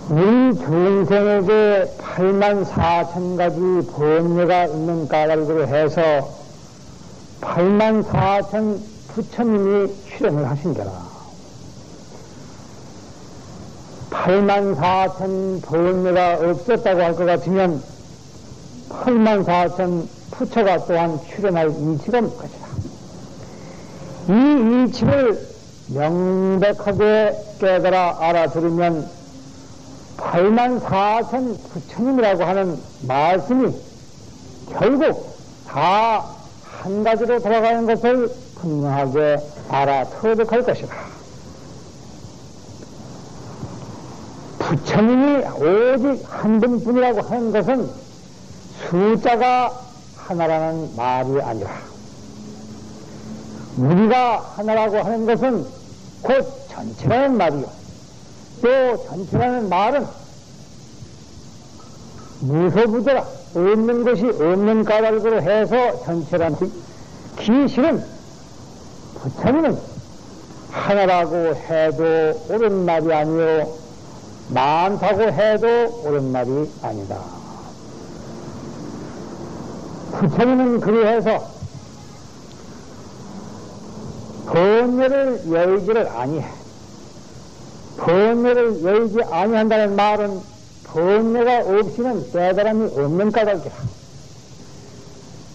우리 중생에게 8만 4천 가지 번뇌가 있는 까닭으로 해서 8만 4천 부처님이 출연을 하신거라. 8만 4천 번뇌가 없었다고 할 것 같으면 8만 4천 부처가 또한 출연할 이치가 없는 것이다. 이 이치를 명백하게 깨달아 알아들으면 8만 4천 부처님이라고 하는 말씀이 결국 다 한 가지로 돌아가는 것을 분명하게 알아터득할 것이다. 부처님이 오직 한 분뿐이라고 하는 것은 숫자가 하나라는 말이 아니라, 우리가 하나라고 하는 것은 곧 전체라는 말이요. 또 전체라는 말은 무소부재라, 없는 것이 없는 까닭으로 해서 전체라는 기실은 부처님은 하나라고 해도 옳은 말이 아니요, 많다고 해도 옳은 말이 아니다. 부처님은 그리해서 번뇌를 열지를 아니해. 번뇌를 열지 아니한다는 말은 번뇌가 없이는 깨달음이 없는 까닭이라.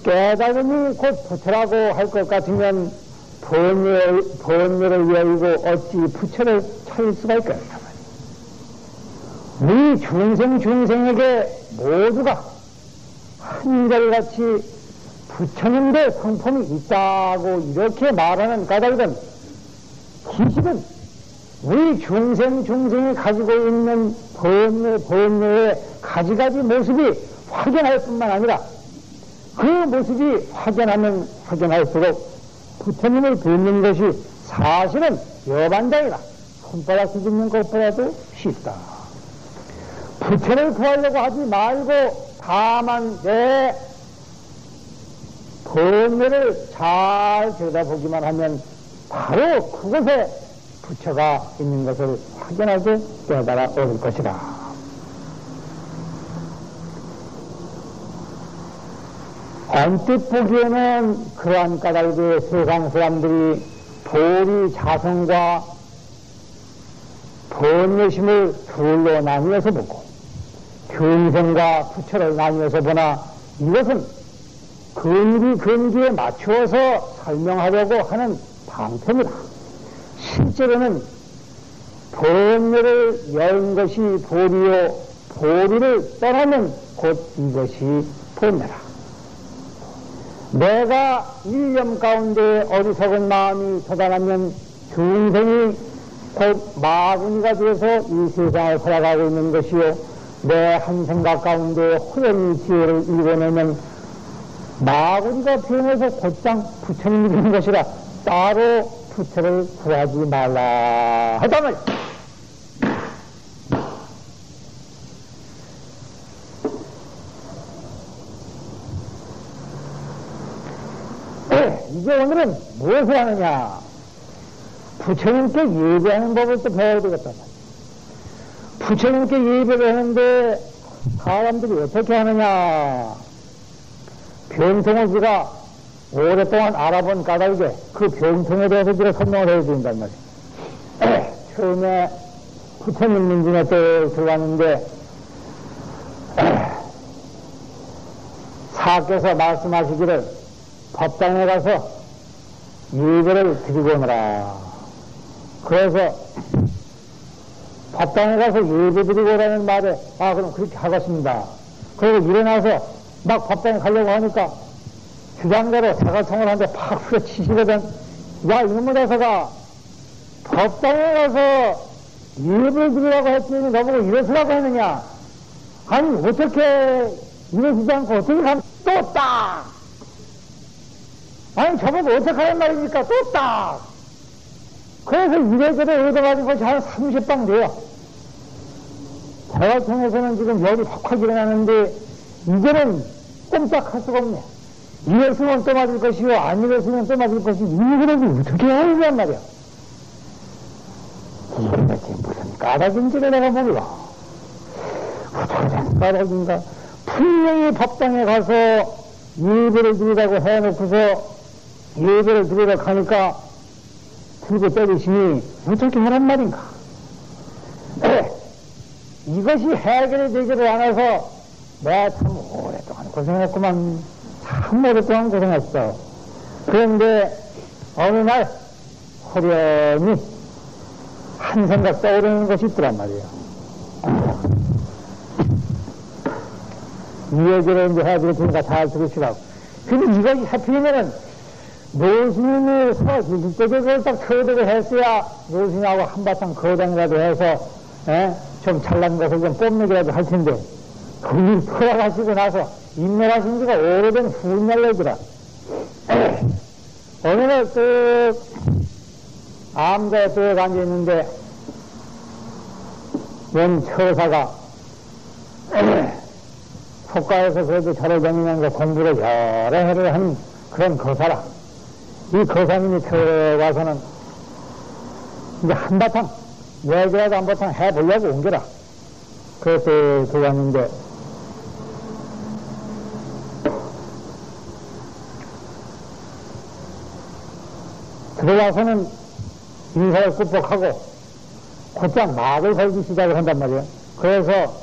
깨달음이 곧 부처라고 할 것 같으면 번뇌를 열고 어찌 부처를 찾을 수가 있겠느냐. 우리 중생에게 모두가 한결같이 부처님의 성품이 있다고 이렇게 말하는 까닭은, 기식은 우리 중생이 가지고 있는 번뇌의 가지가지 모습이 확연할 뿐만 아니라 그 모습이 확연하면 확연할수록 부처님을 뵙는 것이 사실은 여반장이라, 손바닥 뒤집는 것보다도 쉽다. 부처를 구하려고 하지 말고 다만 내 번뇌를 잘 들여다보기만 하면 바로 그곳에 부처가 있는 것을 확연하게 깨달아 오를 것이다. 언뜻 보기에는 그러한 까닭에 세상 사람들이 보리 자성과 번뇌심을 둘로 나뉘어서 보고 견성과 부처를 나뉘어서 보나, 이것은 근기에 맞추어서 설명하려고 하는 방편이다. 실제로는 번뇌를 연 것이 보리요, 보리를 떠나면 곧 이것이 번뇌라. 내가 일념 가운데 어리석은 마음이 쏟아나면 중생이 곧 마구니가 되어서 이 세상을 살아가고 있는 것이요, 내 한 생각 가운데 호연히 지혜를 이뤄내면 마구니가 변해서 곧장 부처님이 되는 것이라, 따로 부처를 구하지 말라 하단 말이야. 이제 오늘은 무엇을 하느냐? 부처님께 예배하는 법을 또 배워야 되겠단 말이야. 부처님께 예배를 하는데 사람들이 어떻게 하느냐? 병통을 우리가 오랫동안 알아본 까닭에 그 병통에 대해서 우리가 설명을 해야 된단 말이야. 처음에 부처님 민중에 때 들어갔는데 사께서 말씀하시기를 법당에 가서 예배를 드리고 오너라. 그래서 법당에 가서 예배 드리고 오라는 말에, 그럼 그렇게 하겠습니다. 그리고 일어나서 막 법당에 가려고 하니까 주장대로 사가성을 하는데 팍 후려치시거든. 야, 이놈의 대사가 법당에 가서 예배를 드리라고 했더니 너보고 이러시라고 했느냐? 아니, 어떻게 이러시지 않고 어떻게 가면 또 딱! 아니, 저보고 어떻게 하란 말입니까? 또 딱! 그래서 이래저래 얻어가지고 한 30방 돼요. 제가 통해서는 지금 열이 확확 일어나는데, 이제는 꼼짝할 수가 없네. 이랬으면 또 맞을 것이요, 안 이랬으면 또 맞을 것이요, 이거는 어떻게 해야 하느냐 말이야. 이게 무슨 까닭인지를 내가 몰라. 그랬을까, 분명히 법당에 가서 예배를 드리라고 해놓고서 예배를 드리러 가니까 들고 때리시니 어떻게 하란 말인가? 이것이 해결이 되지를 않아서 내가 참 오랫동안 고생했구만. 참 오랫동안 고생했어. 그런데 어느 날 호련히 한 생각 떠오르는 것이 있더란 말이에요. 이 얘기를 이제 해드릴 테니까 잘 들으시라고. 근데 이것이 하필이면은 노신님이 일대적으로 그걸 딱 터득을 했어야 노신하고 한바탕 거당이라도 해서 좀 잘난 것을 좀 뽐내기라도 할 텐데 그걸 돌아가시고 나서 인멸하신 지가 오래된 후날 얘기라. 어느 날 암자에 또 앉아있는데 원 처사가 속가에서 그래도 절을 다니면서 공부를 여러 해를 한 그런 거사라. 이 거사님이 들어가서는 이제 한바탕 얘기라도 한바탕 해보려고 온 게라. 그래서 들어갔는데 들어가서는 인사를 꾹뻑하고 곧장 막을 걸기 시작을 한단 말이에요. 그래서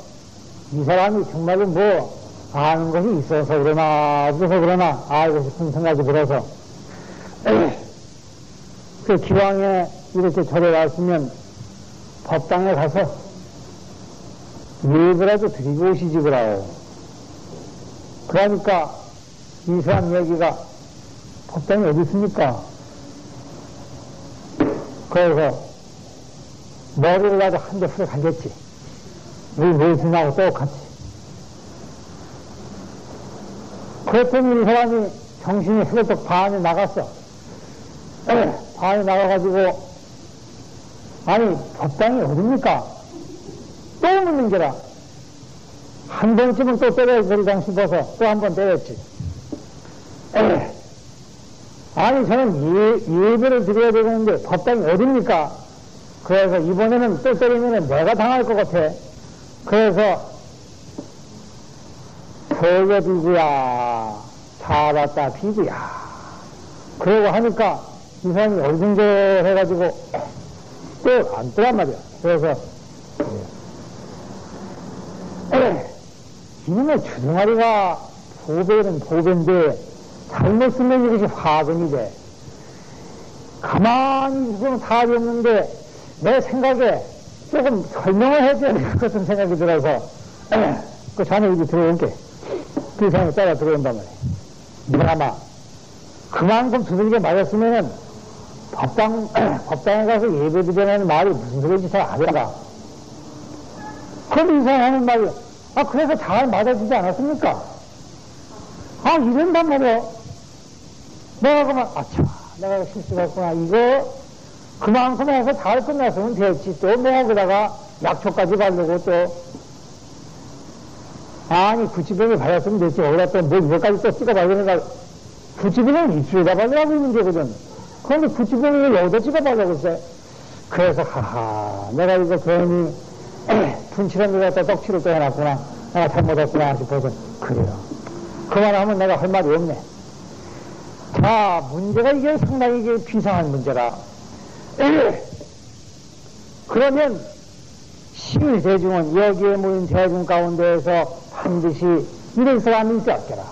이 사람이 정말로 뭐 아는 것이 있어서 그러나 없어서 그러나 알고 싶은 생각이 들어서 그 기왕에 이렇게 절에 왔으면 법당에 가서 예배라도 드리고 오시지 그래요. 그러니까 이 사람 얘기가 법당이 어디 있습니까? 그래서 머리를 가지고 한 대 후려 갈렸지. 우리 노신하고 똑같이. 그랬더니 이 사람이 정신이 흐르륵 반이 나갔어. 반이 나가가지고 아니 법당이 어딥니까? 또 묻는 게라. 한 번쯤은 또 때려야 되리당 싶어서 또 한 번 때렸지. 아니 저는 예배를 드려야 되는데 법당이 어딥니까? 그래서 이번에는 또 때리면 내가 당할 것 같아. 그래서 저거 비구야 잡았다 비구야 그러고 하니까 이 사람이 어리둥절 해가지고 또 안 뜨란 말이야. 그래서 이놈의 주둥아리가 보배는 보배인데 잘못 쓰면 이것이 화근이 돼. 가만히 있으면 답이 없는데 내 생각에 조금 설명을 해줘야 될 것 같은 생각이 들어서 그 자네 여기 들어올게. 그 사람이 따라 들어온단 말이야. 미안하마 그만큼 두들겨 맞았으면은 법당에 가서 예배 드리라는 말이 무슨 소리인지 잘 알아가. 그럼 이 사람이 하는 말이 그래서 잘 맞아주지 않았습니까? 이런단 말이야. 내가 그만 내가 실수했구나. 이거 그만큼 해서 잘 끝났으면 됐지. 또 뭐 거다가 약초까지 바르고 또 구치병이 발랐으면 됐지. 거기다 또 뭐 이거까지 또 찍어바르는가. 구치병은 입술에다 바르라고 있는 게거든. 그런데 구치병을 여기다 찍어바르라고 했어요. 그래서 내가 이거 괜히 분칠한 데다 또 떡칠을 또 해놨구나. 내가 잘못했구나 싶어서 그래요. 그만하면 내가 할 말이 없네. 자, 문제가 이게 상당히 이게 비상한 문제라. 그러면 시민대중은 여기에 모인 대중 가운데에서 반드시 이런 사람이 있지 않겠라.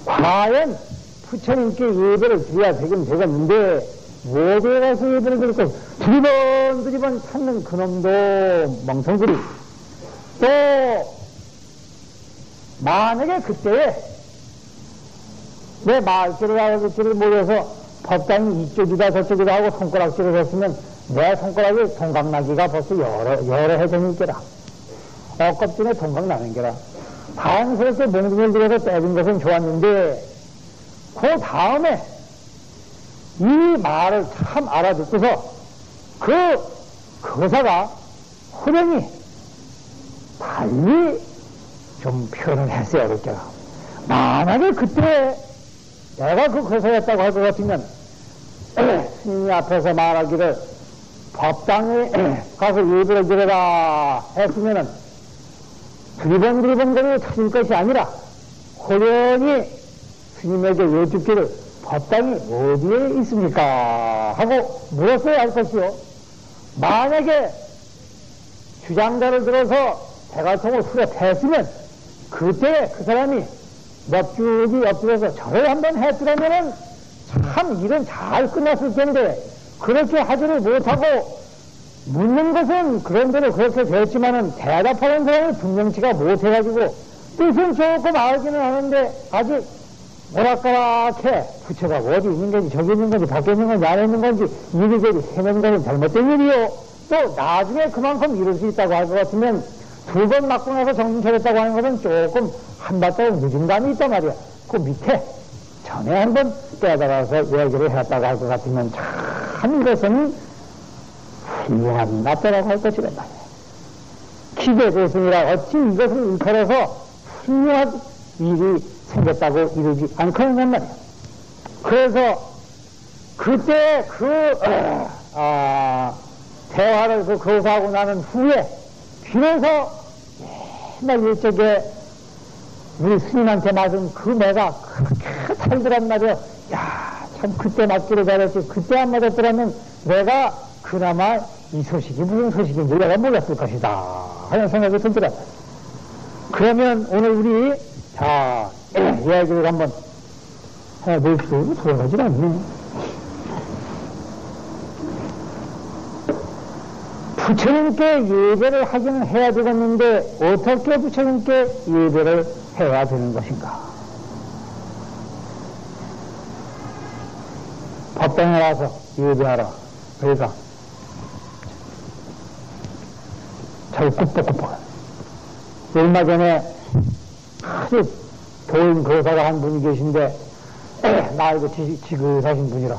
과연 부처님께 예배를 드려야 되긴 되겠는데 어디에 가서 예배를 드릴 것 두리번 찾는 그놈도 멍청들이 또 만약에 그때에 내 말귀를 하고 그들을 모여서 법당이 이쪽이다 저쪽이다 하고 손가락질을 했으면 내 손가락이 동각나기가 벌써 여러 해 전일 게라. 엇껍질에 동각나는 게라. 다행스럽게 몽둥이를 들여서 때린 것은 좋았는데 그 다음에 이 말을 참 알아듣고서 그 거사가 호련히 달리 좀 표현을 했어야 될 게라. 만약에 그때 내가 그 거사였다고 할 것 같으면 스님이 앞에서 말하기를 법당에 가서 예배를 드려라 했으면은 두리번 거리를 찾을 것이 아니라 호련히 스님에게 여쭙기를 법당이 어디에 있습니까? 하고 물었어야 할 것이요. 만약에 주장자를 들어서 대갈통을 수렵했으면 그때 그 사람이 넙죽이 엎드려서 절을 한번 했더라면은 참 일은 잘 끝났을 텐데 그렇게 하지를 못하고 묻는 것은 그런대로 그렇게 되었지만은 대답하는 사람을 분명치가 못해가지고 뜻은 조금 알기는 하는데 아직 오락가락해. 부처가 어디 있는 건지 저기 있는 건지 밖에 있는 건지 안에 있는 건지 이리저리 헤매는 것은 잘못된 일이요. 또 나중에 그만큼 이룰 수 있다고 할 것 같으면 두 번 맞고 나서 정신 차렸다고 하는 것은 조금 한바탕 늦은 감이 있단 말이야. 그 밑에 전에 한번 깨달아서 얘기를 해왔다고 할 것 같으면 참 이것은 훌륭한 납대라고 할 것이란 말이야. 기대됐으니라 어찌 이것을 일컬어서 훌륭한 일이 생겼다고 이루지 않거든요 말이야. 그래서 그때 대화를 거사하고 나는 후에 비로소 맨날 일적에 우리 스님한테 맞은 그 매가 그렇게 살더란 말이야. 야, 참 그때 맞기를 잘했지. 그때 안 맞았더라면 내가 그나마 이 소식이 무슨 소식인지 내가 몰랐을 것이다 하는 생각이 들더라. 그러면 오늘 우리 이야기를 한번 해볼수 돌아가질 않네. 부처님께 예배를 하기는 해야 되겠는데 어떻게 부처님께 예배를 해야 되는 것인가? 법당에 와서 예배하라. 그러니까 잘 굽벅굽벅. 얼마 전에 아주 도인 거사가 한 분이 계신데 나이도 지긋하신 분이라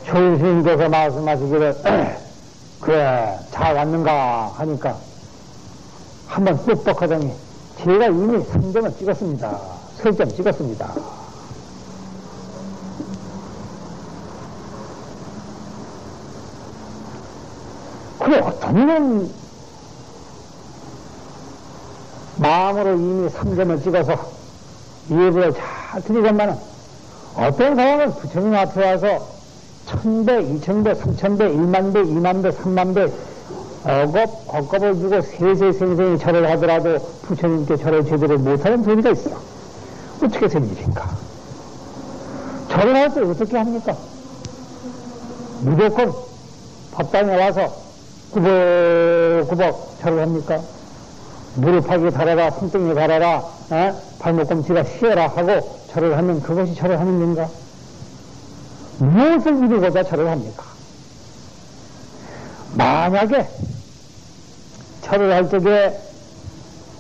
조인스님께서 말씀하시기를 그래 잘 왔는가 하니까 한번 뻑뻑하더니 제가 이미 3점을 찍었습니다. 설점 찍었습니다. 그래 어떤 놈은 마음으로 이미 3점을 찍어서 예배를 잘 드리건만은 어떤 사람은 부처님 앞에 와서 1000배, 2000배, 3000배, 1만배, 2만배, 3만배 억겁을 주고 세세생생히 절을 하더라도 부처님께 절을 제대로 못하는 소리가 있어. 어떻게 된 일인가? 절을 할 때 어떻게 합니까? 무조건 법당에 와서 구벅구벅 절을 합니까? 무릎하기 달아라, 손등에 달아라, 발목꿈치가 쉬어라 하고 절을 하면 그것이 절을 하는 일인가? 무엇을 이루고자 절을 합니까? 만약에 절을 할 적에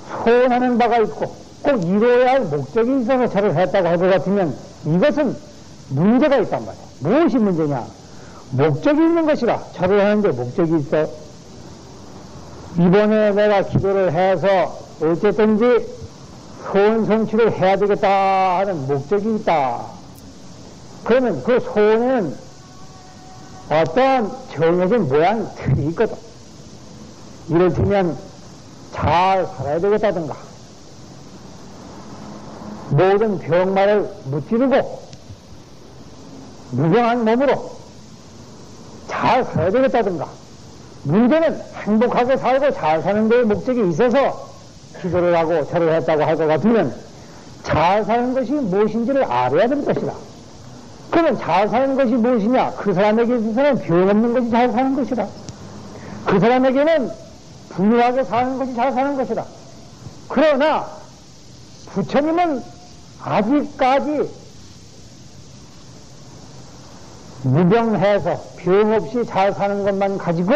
소원하는 바가 있고 꼭 이루어야 할 목적이 있어서 절을 했다고 할 것 같으면 이것은 문제가 있단 말이야. 무엇이 문제냐? 목적이 있는 것이라. 절을 하는데 목적이 있어. 이번에 내가 기도를 해서 어쨌든지 소원 성취를 해야 되겠다 하는 목적이 있다. 그러면 그 소원에는 어떠한 정해진 모양 틀이 있거든. 이를테면 잘 살아야 되겠다든가 모든 병마를 무찌르고 무병한 몸으로 잘 살아야 되겠다든가 문제는 행복하게 살고 잘 사는 데에 목적이 있어서 기도를 하고 절을 했다고 할 것 같으면 잘 사는 것이 무엇인지를 알아야 될 것이다. 그러면 잘 사는 것이 무엇이냐? 그 사람에게 있어서는 병 없는 것이 잘 사는 것이다. 그 사람에게는 부유하게 사는 것이 잘 사는 것이다. 그러나 부처님은 아직까지 무병해서 병 없이 잘 사는 것만 가지고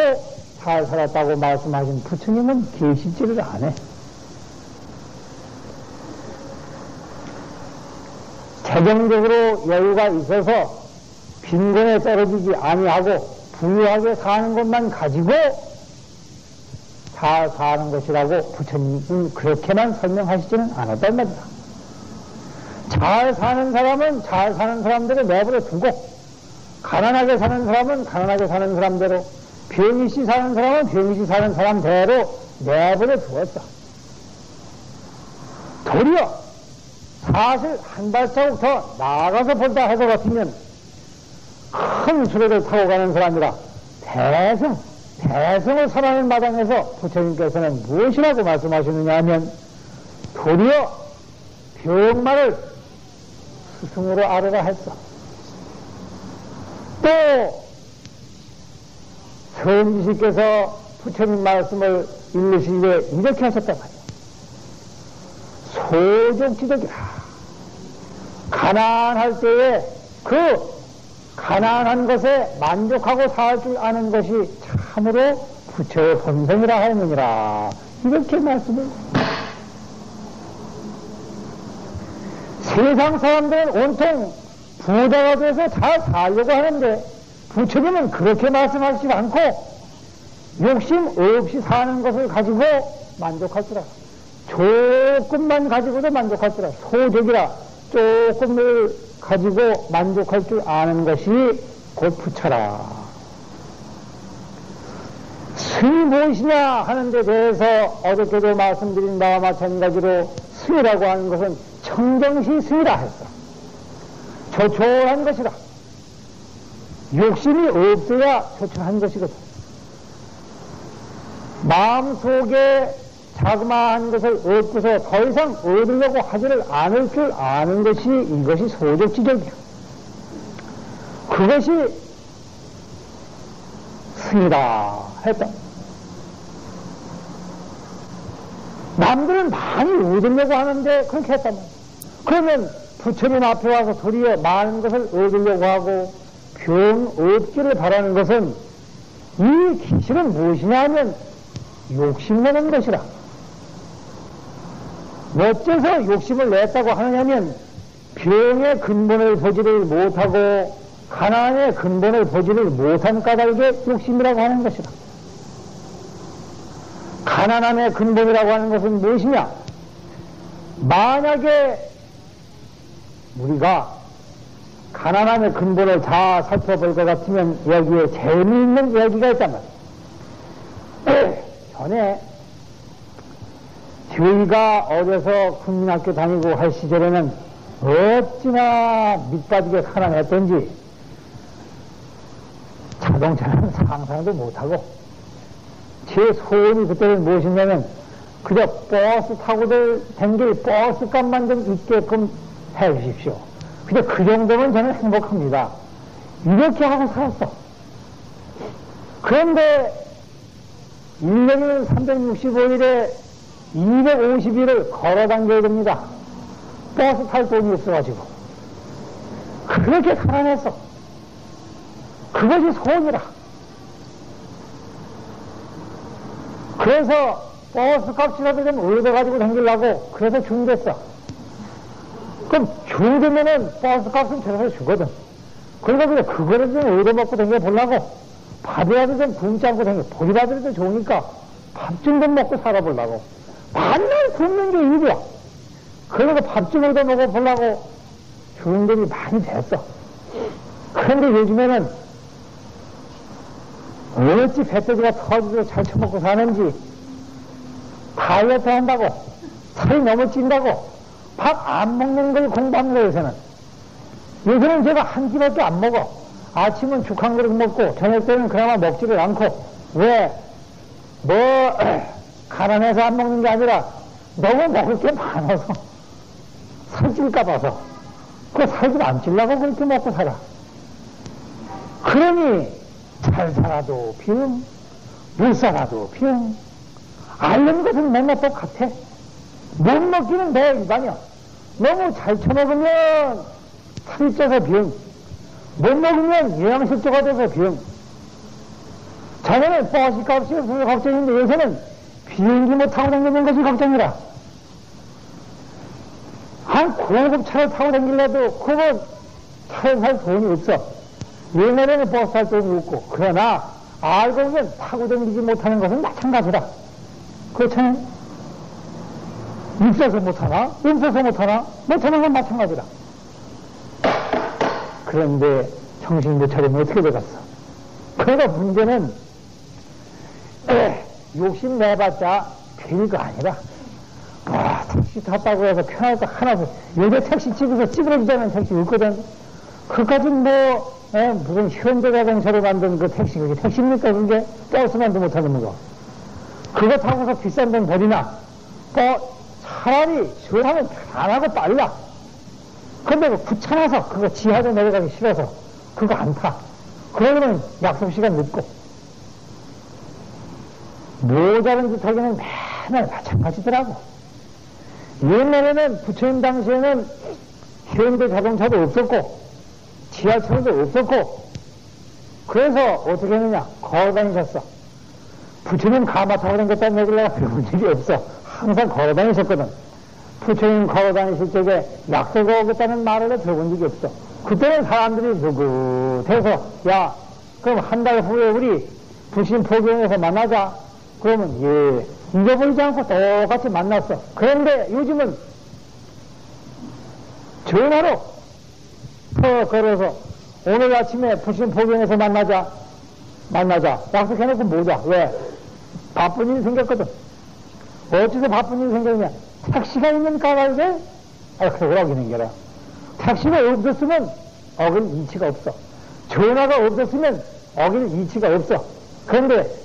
잘 살았다고 말씀하신 부처님은 계시지를 안 해. 재정적으로 여유가 있어서 빈곤에 떨어지지 아니하고 부유하게 사는 것만 가지고 잘 사는 것이라고 부처님은 그렇게만 설명하시지는 않았단 말이다. 잘 사는 사람은 잘 사는 사람대로 내버려 두고 가난하게 사는 사람은 가난하게 사는 사람대로 병이씨 사는 사람은 병이씨 사는 사람대로 내버려 두었어. 도리어 사실 한 발자국 더 나아가서 본다 해도 같으면 큰 수레를 타고 가는 사람이라 대승을 선하는 마당에서 부처님께서는 무엇이라고 말씀하시느냐 하면 도리어 병마를 스승으로 아뢰라 했어. 또 성지씨께서 부처님 말씀을 읽으시기에 이렇게 하셨단 말이야. 소족지덕이라. 가난할 때에 그 가난한 것에 만족하고 살 줄 아는 것이 참으로 부처의 본성이라 하느니라. 이렇게 말씀을. 세상 사람들은 온통 부자가 돼서 잘 살려고 하는데 부처님은 그렇게 말씀하시지 않고 욕심 없이 사는 것을 가지고 만족할 줄 알아. 조금만 가지고도 만족할 줄 알아. 소적이라 조금을 가지고 만족할 줄 아는 것이 곧 부처라. 스이 무엇이냐 하는 데 대해서 어저께도 말씀드린 바와 마찬가지로 스이라고 하는 것은 청정시 스이라 했어. 조촐한 것이라. 욕심이 없어야 조촐한 것이거든. 마음속에 자그마한 것을 얻고서 더 이상 얻으려고 하지를 않을 줄 아는 것이 이것이 소적지적이야. 그것이 승이다 했다. 남들은 많이 얻으려고 하는데 그렇게 했단 말이야. 그러면 부처님 앞에 와서 도리어 많은 것을 얻으려고 하고 병 없기를 바라는 것은 이 기실은 무엇이냐 하면 욕심내는 것이라. 어째서 욕심을 냈다고 하느냐면 병의 근본을 보지를 못하고 가난의 근본을 보지를 못한 까닭에 욕심이라고 하는 것이라. 가난함의 근본이라고 하는 것은 무엇이냐? 만약에 우리가 가난함의 근본을 다 살펴볼 것 같으면 여기에 재미있는 이야기가 있단 말이에요. 전에 저희가 어려서 국민학교 다니고 할 시절에는 어찌나 밑빠지게 가난했던지 자동차는 상상도 못하고 제 소원이 그때는 무엇이냐면 그저 버스 타고들 댕길 버스값만 좀 있게끔 해 주십시오. 그저 그 정도면 저는 행복합니다. 이렇게 하고 살았어. 그런데 1년은 365일에 250일을 걸어 다녀야 됩니다. 버스 탈 돈이 없어가지고. 그렇게 가난했어. 그것이 소원이라. 그래서 버스 값이라도 좀 얻어가지고 다니려고 그래서 중됐어. 그럼 중되면은 버스 값은 저래서 주거든. 그러니까 그거를 좀 얻어먹고 다녀보려고 밥이라도 좀 굶지 않고 다니고 보리밥이라도 좋으니까 밥 좀 먹고 살아보려고 맨날 굶는 게 일이야. 그러니까 밥 좀 얻어 먹어보려고 중들이 많이 됐어. 그런데 요즘에는 어찌 배터지가 터지고 잘 처먹고 사는지 다이어트 한다고 살이 너무 찐다고 밥 안 먹는 걸 공부합니다. 요새는 제가 한 끼밖에 안 먹어. 아침은 죽 한 그릇 먹고 저녁 때는 그나마 먹지를 않고. 왜? 가난해서 안 먹는 게 아니라 너무 먹을 게 많아서 살찔까 봐서 그 살도 안 찔라고 그렇게 먹고 살아. 그러니 잘 살아도 병, 못 살아도 병. 앓는 것은 맨날 똑같아. 못 먹기는 내 일반이야. 너무 잘 처먹으면 살이 쪄서 병. 못 먹으면 영양실조가 돼서 병. 전에는 버스 값이 없어서 걱정인데 요새는 비행기 못 타고 다니는 것이 걱정이라. 한 고급 차를 타고 다니려도 그거 차에 살 돈이 없어. 옛날에는 버스 탈 돈이 없고. 그러나 알고 보면 타고 다니지 못하는 것은 마찬가지라. 그렇잖아요? 있어서 못하나? 없어서 못하나? 못하는 건 마찬가지라. 그런데 정신 못 차리면 어떻게 되겠어? 그러니까 문제는 욕심 내봤자 별거 아니라. 택시 탔다고 해서 편할 거 하나 없어. 요새 택시 찍어서 찌그러지자는 택시 있거든. 그까지 무슨 현대자동차로 만든 그 택시, 그게 택시입니까? 그게 버스만도 못하는 거. 그거 타고서 비싼 돈 버리나? 차라리 시원하면 편안하고 빨라. 근데 귀찮아서 그거 지하로 내려가기 싫어서 그거 안 타. 그러면 약속 시간 늦고. 모자른 짓 하기는 맨날 마찬가지더라고. 옛날에는 부처님 당시에는 현대 자동차도 없었고 지하철도 없었고 그래서 어떻게 했느냐? 걸어 다니셨어. 부처님 가마 타고 다녔다는 얘기를 내가 배운 적이 없어. 항상 걸어 다니셨거든. 부처님 걸어 다니실 적에 약속을 오겠다는 말을 들어본 적이 없어. 그때는 사람들이 느긋해서 야 그럼 한 달 후에 우리 부신 포경에서 만나자. 그러면 예 잊어버리지 않고 똑같이 만났어. 그런데 요즘은 전화로 걸어서 오늘 아침에 부신 포경에서 만나자 약속해놓고 뭐자. 왜? 바쁜 일이 생겼거든. 어째서 바쁜 일이 생겼냐? 택시가 있는 까닭에 그러고 생겨라. 택시가 없었으면 어길 이치가 없어. 전화가 없었으면 어길 이치가 없어. 그런데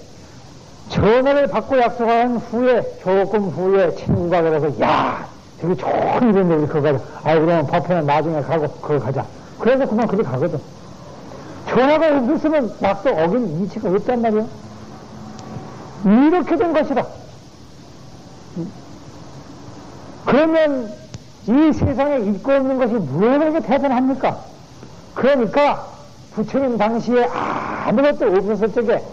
전화를 받고 약속한 후에 조금 후에 친구가 그래서 야 되게 좋은 일인데 우리 그거 가자. 그러면 법회는 나중에 가고 그거 가자. 그래서 그만 그리 가거든. 전화가 없었으면 약속 어길 이치가 없단 말이야. 이렇게 된 것이라. 그러면 이 세상에 있고 없는 것이 무엇에게 대단합니까? 그러니까 부처님 당시에 아무것도 없었을 적에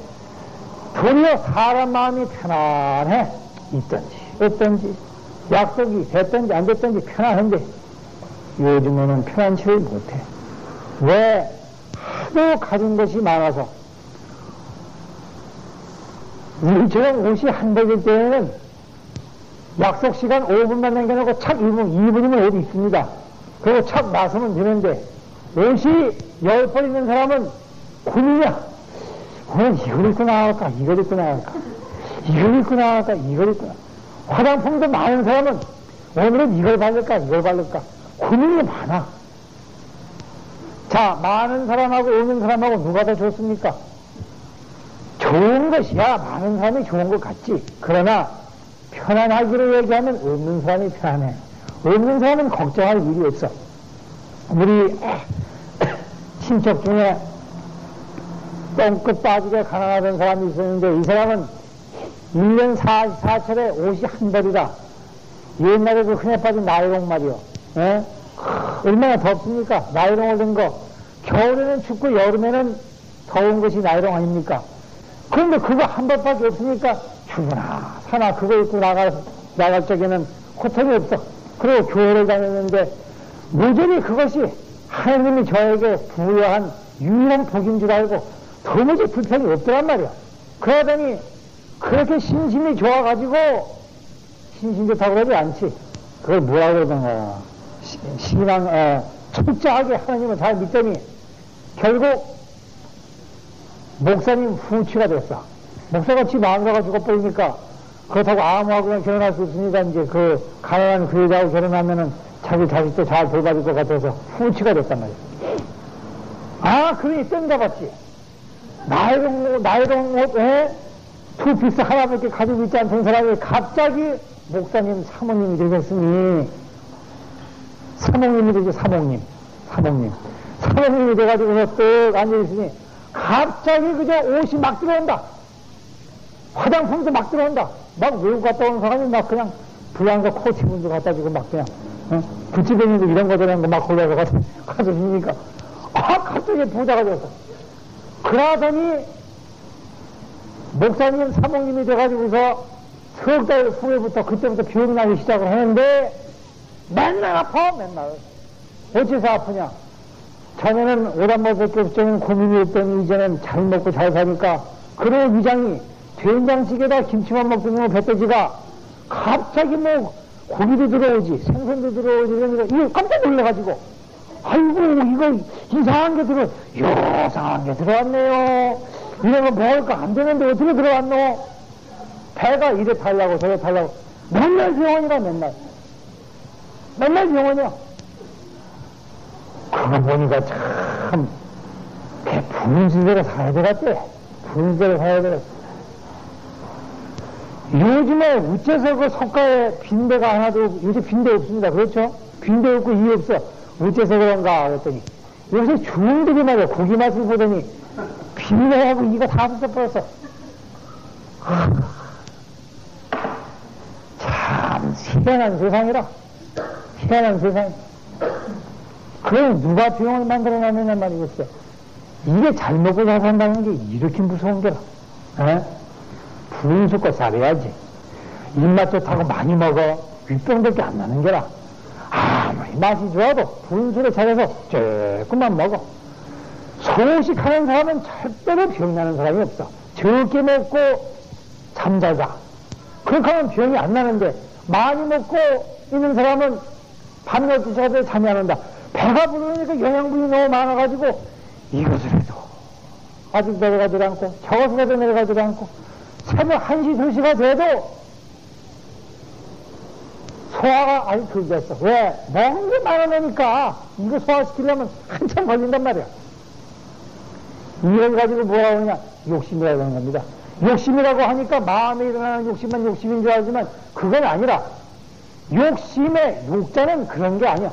도리어 사람 마음이 편안해. 있든지 없든지 약속이 됐든지 안 됐든지 편안한데 요즘에는 편안치를 못해. 왜? 하도 가진 것이 많아서. 우리처럼 옷이 한백일 때에는 약속 시간 5분만 남겨놓고 착 2분이면 옷이 있습니다. 그리고 착 나서면 되는데 옷이 10벌 있는 사람은 고민이야. 오늘 이걸 입고 나갈까? 이걸 입고 나갈까? 이걸 입고 나갈까? 이걸 입고 나갈까? 화장품도 많은 사람은 오늘은 이걸 바를까? 이걸 바를까? 고민이 많아. 자, 많은 사람하고 없는 사람하고 누가 더 좋습니까? 좋은 것이야 많은 사람이 좋은 것 같지. 그러나 편안하기로 얘기하면 없는 사람이 편안해. 없는 사람은 걱정할 일이 없어. 우리 친척 중에 똥끝 빠지게 가난하던 사람이 있었는데 이 사람은 1년 44철에 옷이 한 벌이다. 옛날에 그 흔해 빠진 나이롱 말이요. 얼마나 덥습니까? 나이롱을 든 거. 겨울에는 춥고 여름에는 더운 것이 나이롱 아닙니까? 그런데 그거 한 벌밖에 없으니까 추구나 사나 그거 입고 나갈 적에는 호텔이 없어. 그리고 교회를 다녔는데 모조리 그것이 하나님이 저에게 부여한 유일한 복인 줄 알고 도무지 불편이 없더란 말이야. 그러더니 그렇게 신심이 좋아가지고 신심 좋다고 그러지 않지. 그걸 뭐라고 그러던가 신앙 철저하게 하나님을 잘 믿더니 결국 목사님 후치가 됐어. 목사가 지 마누라가 죽어버리니까 그렇다고 아무하고 그냥 결혼할 수 없으니까 이제 그 가난한 그 여자하고 결혼하면은 자기 자식도 잘 돌봐줄 것 같아서 후치가 됐단 말이야. 그러니 뜬가봤지. 나이롱 옷에 투피스 하나밖에 가지고 있지 않던 사람이 갑자기 목사님 사모님이 되셨으니 사모님이 되죠. 사모님이 돼가지고서 뜩 앉아있으니 갑자기 그저 옷이 막 들어온다. 화장품도 막 들어온다. 막 외국 갔다 온 사람이 막 그냥 불량서 코치분도 갖다 주고 막 그냥 부치뱅이도 이런 거 저런 거 막 골라서 가져주니까 갑자기 부자가 됐어. 그러더니 목사님 사모님이 돼가지고서 석 달 후에부터 그때부터 병이 나기 시작을 하는데 맨날 아파. 맨날. 어째서 아프냐? 자네는 오란모밖에 없자는 고민이 없더니 이제는 잘 먹고 잘 사니까 그래 위장이 된장찌개에다 김치만 먹더니 뱃돼지가 갑자기 뭐 고기도 들어오지 생선도 들어오지 이러니까 이거 깜짝 놀라가지고 아이고 이거 이상한 게 이상한 게 들어왔네요. 이런 거 먹을까 안 되는데 어떻게 들어왔노? 배가 이래 타려고 저래 타려고 맨날 병원이라 맨날 병원이야. 그거 보니까 참 분수대로 살아야 되겠대. 분수대로 살아야 되겠대. 요즘에 어째서 그 석가에 빈대가 하나도 요새 빈대 없습니다. 그렇죠? 빈대 없고 이 없어. 어째서 그런가 그랬더니 요새 주인들이 말이야 고기 맛을 보더니 빈대하고 이가 다 없어버렸어. 참 희한한 세상이라. 희한한 세상. 그럼 누가 병원을 만들어놨느냐 말이겠어. 이게 잘 먹고 잘 산다는 게 이렇게 무서운 게라. 분수껏 살아야지. 입맛 좋다고 많이 먹어. 윗병밖에 안 나는 게라. 아무리 맛이 좋아도 분수를 찾아서 조금만 먹어. 소식하는 사람은 절대로 병나는 사람이 없어. 적게 먹고 잠자자. 그렇게 하면 병이 안 나는데 많이 먹고 있는 사람은 밤 12시가 돼도 잠이 안 온다. 배가 부르니까 영양분이 너무 많아가지고 이것을 해도 아직 내려가지 않고 저것을 해도 내려가지 않고 새벽 1시, 2시가 돼도 소화가 아직 덜 됐어. 왜? 먹는 게 많아내니까 이거 소화시키려면 한참 걸린단 말이야. 이걸 가지고 뭐라고 하느냐? 욕심이라고 하는 겁니다. 욕심이라고 하니까 마음에 일어나는 욕심만 욕심인 줄 알지만 그건 아니라 욕심의 욕자는 그런 게 아니야.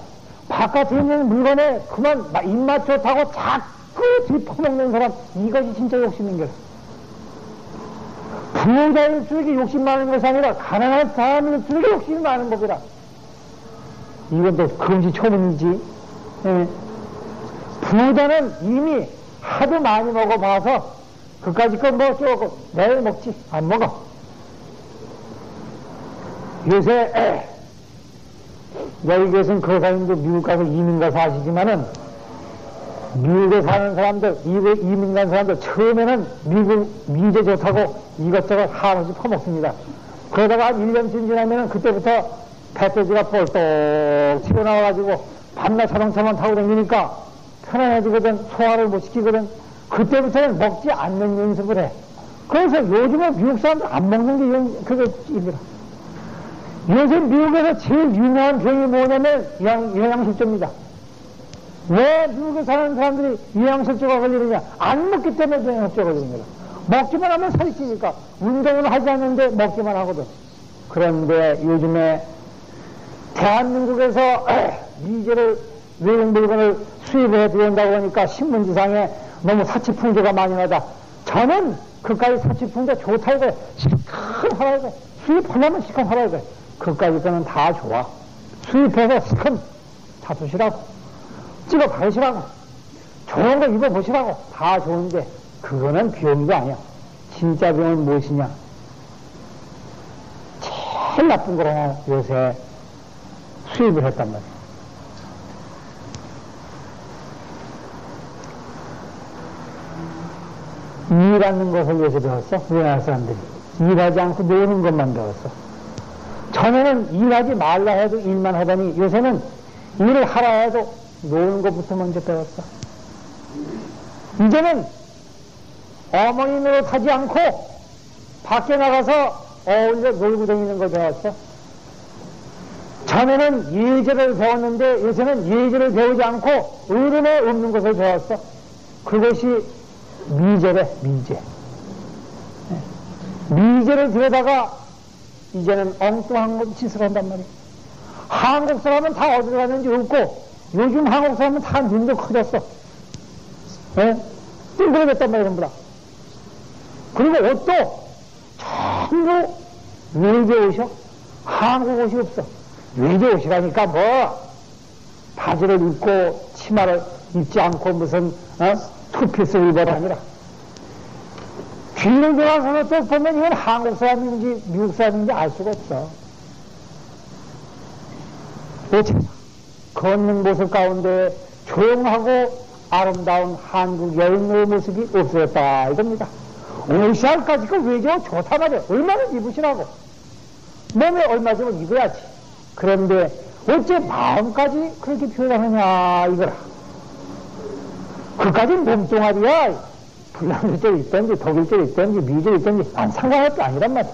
바깥에 있는 물건에 그만 입맛 좋다고 자꾸 뒤퍼먹는 사람, 이것이 진짜 욕심인 거야. 부자일수록 욕심 많은 것이 아니라 가난한 사람일수록 욕심이 많은 법이라. 이건 또 금시초문이지. 부자는 이미 하도 많이 먹어봐서 그까짓 거 뭐 조금 내일 먹지 안 먹어. 요새 여기에서는 거사님도 미국 가서 이민 가서 아시지만은 미국에 사는 사람들, 이민 간 사람들 처음에는 미국 미제 좋다고 이것저것 한없이 퍼먹습니다. 그러다가 한 1년쯤 지나면은 그때부터 배터지가 볼떡 튀어나와가지고 밤낮 자동차만 타고 다니니까 편안해지거든. 소화를 못 시키거든. 그때부터는 먹지 않는 연습을 해. 그래서 요즘은 미국 사람들 안 먹는 게 그게 일이라. 요새 미국에서 제일 유명한 병이 뭐냐면 영양실조입니다. 왜 미국에 사는 사람들이 영양실조가 걸리느냐? 안 먹기 때문에 영양실조가 걸리는 거야. 먹기만 하면 살이 찌니까. 운동은 하지 않는데 먹기만 하거든. 그런데 요즘에 대한민국에서 미제를 외국 물건을 수입을 해 들어온다고 하니까 신문지상에 너무 사치풍조가 많이 나다. 저는 그까지 사치풍조 좋다고 해. 시큰 하라고 돼. 수입하려면 시큰 하라고 돼. 그까지 거는 다 좋아. 수입해서 시큰 잡수시라고. 찍어 바르시라고. 좋은 거 입어보시라고. 다 좋은데 그거는 병이 아니야. 진짜 병은 무엇이냐? 제일 나쁜 걸 하나 요새 수입을 했단 말이야. 일하는 것을 요새 배웠어. 우리나라 사람들이 일하지 않고 노는 것만 배웠어. 전에는 일하지 말라 해도 일만 하더니 요새는 일을 하라 해도 노는 것부터 먼저 배웠어. 이제는 어머니 노릇하지 않고 밖에 나가서 어울려 놀고 다니는 걸 배웠어. 전에는 예제를 배웠는데 요새는 예제를 배우지 않고 어른에 없는 것을 배웠어. 그것이 미제래. 미제. 미제를 들여다가 이제는 엉뚱한 짓을 한단 말이야. 한국 사람은 다 어디로 갔는지 없고 요즘 한국 사람은 다 눈도 커졌어. 띵그러졌단 말이야 전부 다. 그리고 옷도 전부 외제 옷이요. 한국 옷이 없어. 외제 옷이라니까 뭐 바지를 입고 치마를 입지 않고 무슨 투피스를 입어라 아니라 뒤를 돌아서서 또 보면 이건 한국 사람인지 미국 사람인지 알 수가 없어. 어째 걷는 모습 가운데 조용하고 아름다운 한국 여인의 모습이 없어졌다 이겁니다. 옷이할까지 그 외제가 좋다 말이야. 얼마나 입으시라고. 몸에 얼마 좀 입어야지. 그런데 어째 마음까지 그렇게 표현하느냐 이거라. 그까지 몸뚱아리야. 불란주에 있든지 독일주에 있든지 미주에 있든지 안 상관할 게 아니란 말이야.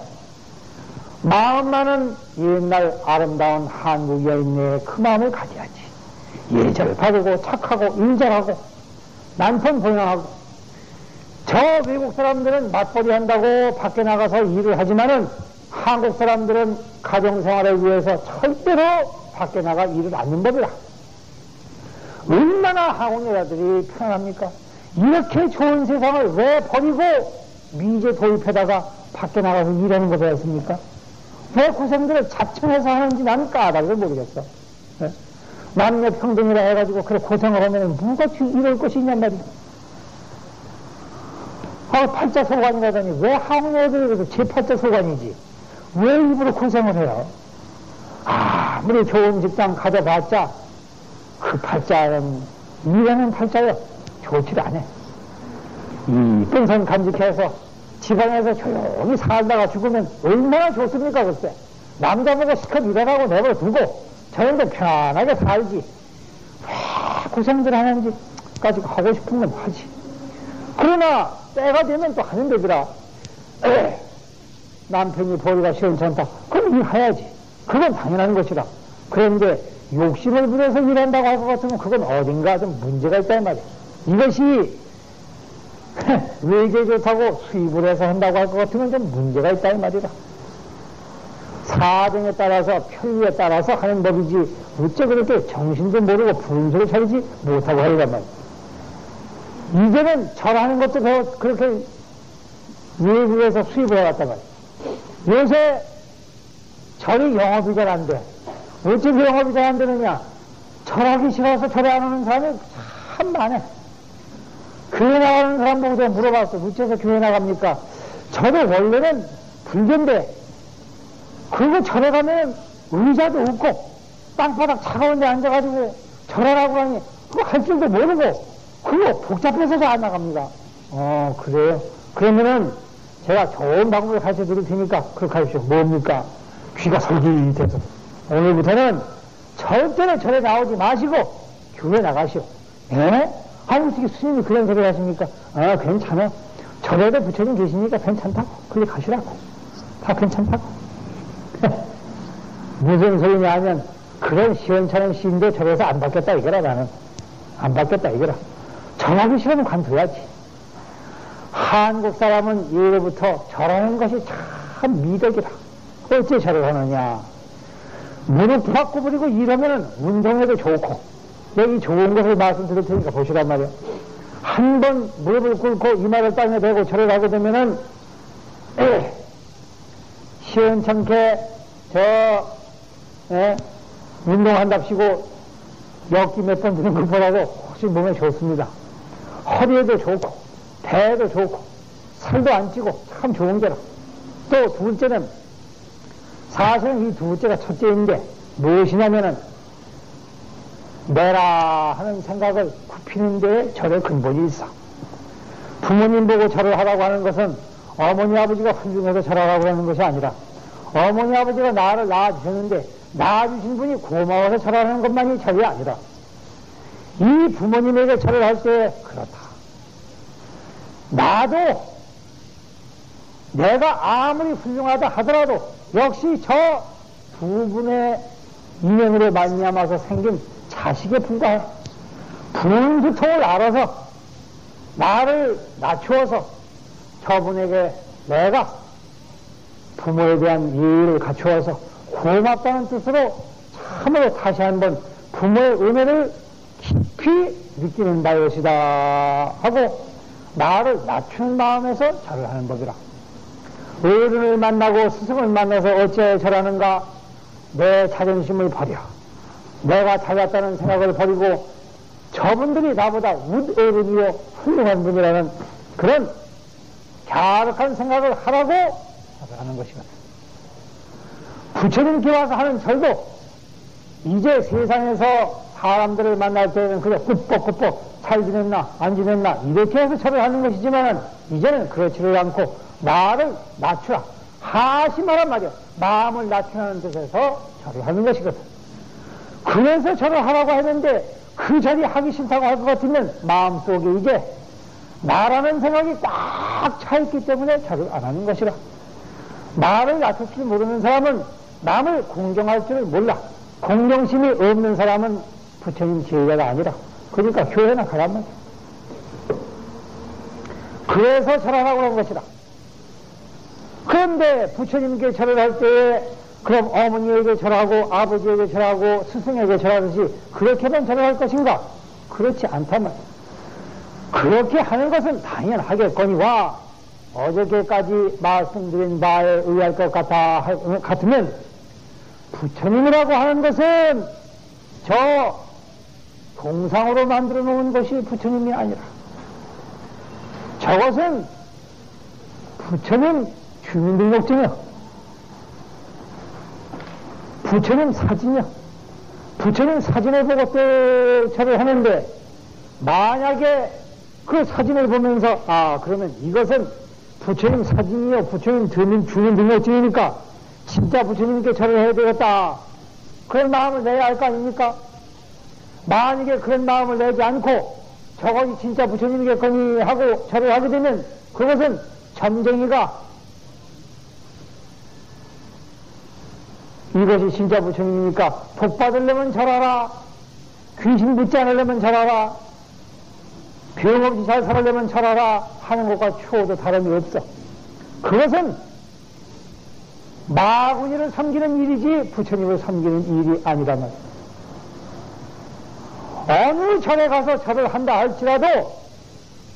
마음만은 옛날 아름다운 한국 여인의 그 마음을 가져야지. 예절 바르고 착하고 인자하고 남편 보양하고. 저 외국 사람들은 맞벌이 한다고 밖에 나가서 일을 하지만은 한국 사람들은 가정생활을 위해서 절대로 밖에 나가 일을 않는 법이라. 얼마나 한국 여자들이 편합니까? 이렇게 좋은 세상을 왜 버리고 미제 도입에다가 밖에 나가서 일하는 것이 없습니까? 왜 고생들을 자청해서 하는지 나는 까닭을 모르겠어. 네? 남녀 평등이라 해가지고 그래 고생을 하면 누가 이럴 것이 있냔 말이야. 팔자 소관이라더니 왜 한국 여자들이 그래도 제 팔자 소관이지? 왜 일부러 고생을 해요? 아무리 좋은 직장 가져봤자 그 팔자는 일하는 팔자요 좋지를 않아. 이 끈선 간직해서 지방에서 조용히 살다가 죽으면 얼마나 좋습니까 글쎄. 남자 보고 시컷 일어나고 내버려 두고 저런데 편안하게 살지. 왜 고생들 하는지까지 하고 싶은 건 하지. 그러나 때가 되면 또 하는 데더라. 남편이 보기가 시원찮다. 그럼 일해야지. 그건 당연한 것이라. 그런데 욕심을 부려서 일한다고 할 것 같으면 그건 어딘가 좀 문제가 있단 말이야. 이것이 외제 좋다고 수입을 해서 한다고 할 것 같으면 좀 문제가 있다 이 말이라. 사정에 따라서 편리에 따라서 하는 법이지 어째 그렇게 정신도 모르고 분소를 차리지 못하고 하려단 말이야. 이제는 절하는 것도 그렇게 외국에서 수입을 해갔단 말이야. 요새 절이 영업이 잘 안 돼. 어째 영업이 잘 안 되느냐? 절하기 싫어서 절에 안 오는 사람이 참 많아. 교회 나가는 사람 보고 제가 물어봤어. 어째서 교회 나갑니까? 절에 원래는 불교인데 그리고 절에 가면 의자도 없고 땅바닥 차가운 데 앉아가지고 절하라고 하니 그거 할 줄도 모르고 그거 복잡해서 잘 안 나갑니다. 그래요? 그러면은 제가 좋은 방법을 가르쳐 드릴 테니까 그렇게 하십시오. 뭡니까? 귀가 솔깃해서 오늘부터는 절대로 절에 나오지 마시고 교회 나가시오. 예? 아니 어떻게 스님이 그런 소리 하십니까? 괜찮아. 절에도 부처님 계시니까 괜찮다고. 그렇게 가시라고. 다 괜찮다고. 무슨 소리냐 하면 그런 시원찮은 시인도 절에서 안 받겠다 이거라. 나는 안 받겠다 이거라. 절하기 싫으면 관둬야지. 한국 사람은 예로부터 절하는 것이 참 미덕이라. 어째 절을 하느냐? 무릎 팍 구부리고 일하면은 운동에도 좋고, 여기 좋은 것을 말씀드릴 테니까 보시란 말이야. 한 번 무릎을 꿇고 이마를 땅에 대고 절을 하게 되면은 시원찮게 운동한답시고 역기 몇 번 드는 것보다도 훨씬 몸에 좋습니다. 허리에도 좋고 배에도 좋고 살도 안 찌고 참 좋은 게라. 또 둘째는 사실은 이 둘째가 첫째인데 무엇이냐면은 내라 하는 생각을 굽히는 데에 절의 근본이 있어. 부모님 보고 절을 하라고 하는 것은 어머니 아버지가 훌륭해서 절하라고 하는 것이 아니라 어머니 아버지가 나를 낳아주셨는데 낳아주신 분이 고마워서 절하는 것만이 절이 아니라 이 부모님에게 절을 할 때 그렇다. 나도 내가 아무리 훌륭하다 하더라도 역시 저 두 분의 인연으로 말미암아서 생긴 자식에 불과해. 분수통을 알아서 나를 낮추어서 저분에게 내가 부모에 대한 예의를 갖추어서 고맙다는 뜻으로 참으로 다시 한번 부모의 은혜를 깊이 느끼는 바였이다 하고 나를 낮추는 마음에서 절을 하는 법이라. 어른을 만나고 스승을 만나서 어찌 절하는가? 내 자존심을 버려 내가 잘났다는 생각을 버리고 저분들이 나보다 어른이요 훌륭한 분이라는 그런 갸륵한 생각을 하라고 하는 것이거든. 부처님께 와서 하는 절도 이제 세상에서 사람들을 만날 때는 그래 꾸뻑꾸뻑 잘 지냈나 안 지냈나 이렇게 해서 절을 하는 것이지만 이제는 그렇지를 않고 나를 낮추라 하시마란 말이야. 마음을 낮추라는 뜻에서 절을 하는 것이거든. 그래서 절을 하라고 했는데 그 절이 하기 싫다고 할 것 같으면 마음속에 이제 나라는 생각이 꽉 차있기 때문에 절을 안 하는 것이라. 나를 낮출 줄 모르는 사람은 남을 공경할 줄을 몰라. 공경심이 없는 사람은 부처님 제자가 아니라. 그러니까 교회나 가란 말이야. 그래서 절하라고 한 것이다. 그런데 부처님께 절을 할 때에 그럼 어머니에게 절하고 아버지에게 절하고 스승에게 절하듯이 그렇게만 절을 할 것인가? 그렇지 않단 말이야. 그렇게 하는 것은 당연하겠거니와 어저께까지 말씀드린 바에 의할 것 같으면 부처님이라고 하는 것은 저 동상으로 만들어 놓은 것이 부처님이 아니라 저것은 부처님 주민등록증이요, 부처님 사진이요. 부처님 사진을 보고 또 절을 하는데 만약에 그 사진을 보면서 그러면 이것은 부처님 사진이요, 부처님 주민등록증이니까 진짜 부처님께 절을 해야 되겠다, 그런 마음을 내야 할 거 아닙니까? 만약에 그런 마음을 내지 않고 저것이 진짜 부처님이겠거니 하고 절을 하게 되면 그것은 점쟁이가 이것이 진짜 부처님이니까 복 받으려면 절하라, 귀신 붙지 않으려면 절하라, 병 없이 잘 살으려면 절하라 하는 것과 추호도 다름이 없어. 그것은 마구니를 섬기는 일이지 부처님을 섬기는 일이 아니란 말이야. 어느 절에 가서 절을 한다 할지라도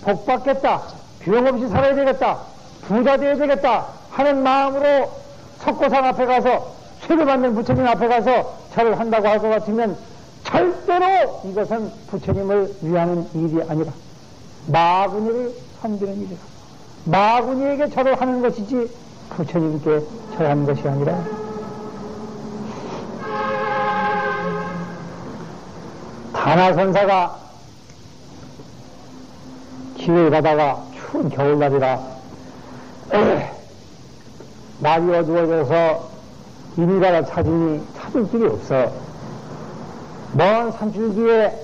복 받겠다, 병 없이 살아야 되겠다, 부자 되어야 되겠다 하는 마음으로 석고상 앞에 가서 세례 받는 부처님 앞에 가서 절을 한다고 할 것 같으면 절대로 이것은 부처님을 위하는 일이 아니라 마구니를 섬기는 일이다. 마구니에게 절을 하는 것이지 부처님께 절하는 것이 아니라. 다나선사가 길을 가다가 추운 겨울날이라 날이 어두워져서 이리가다 찾으니 찾을 길이 없어. 먼 산줄기에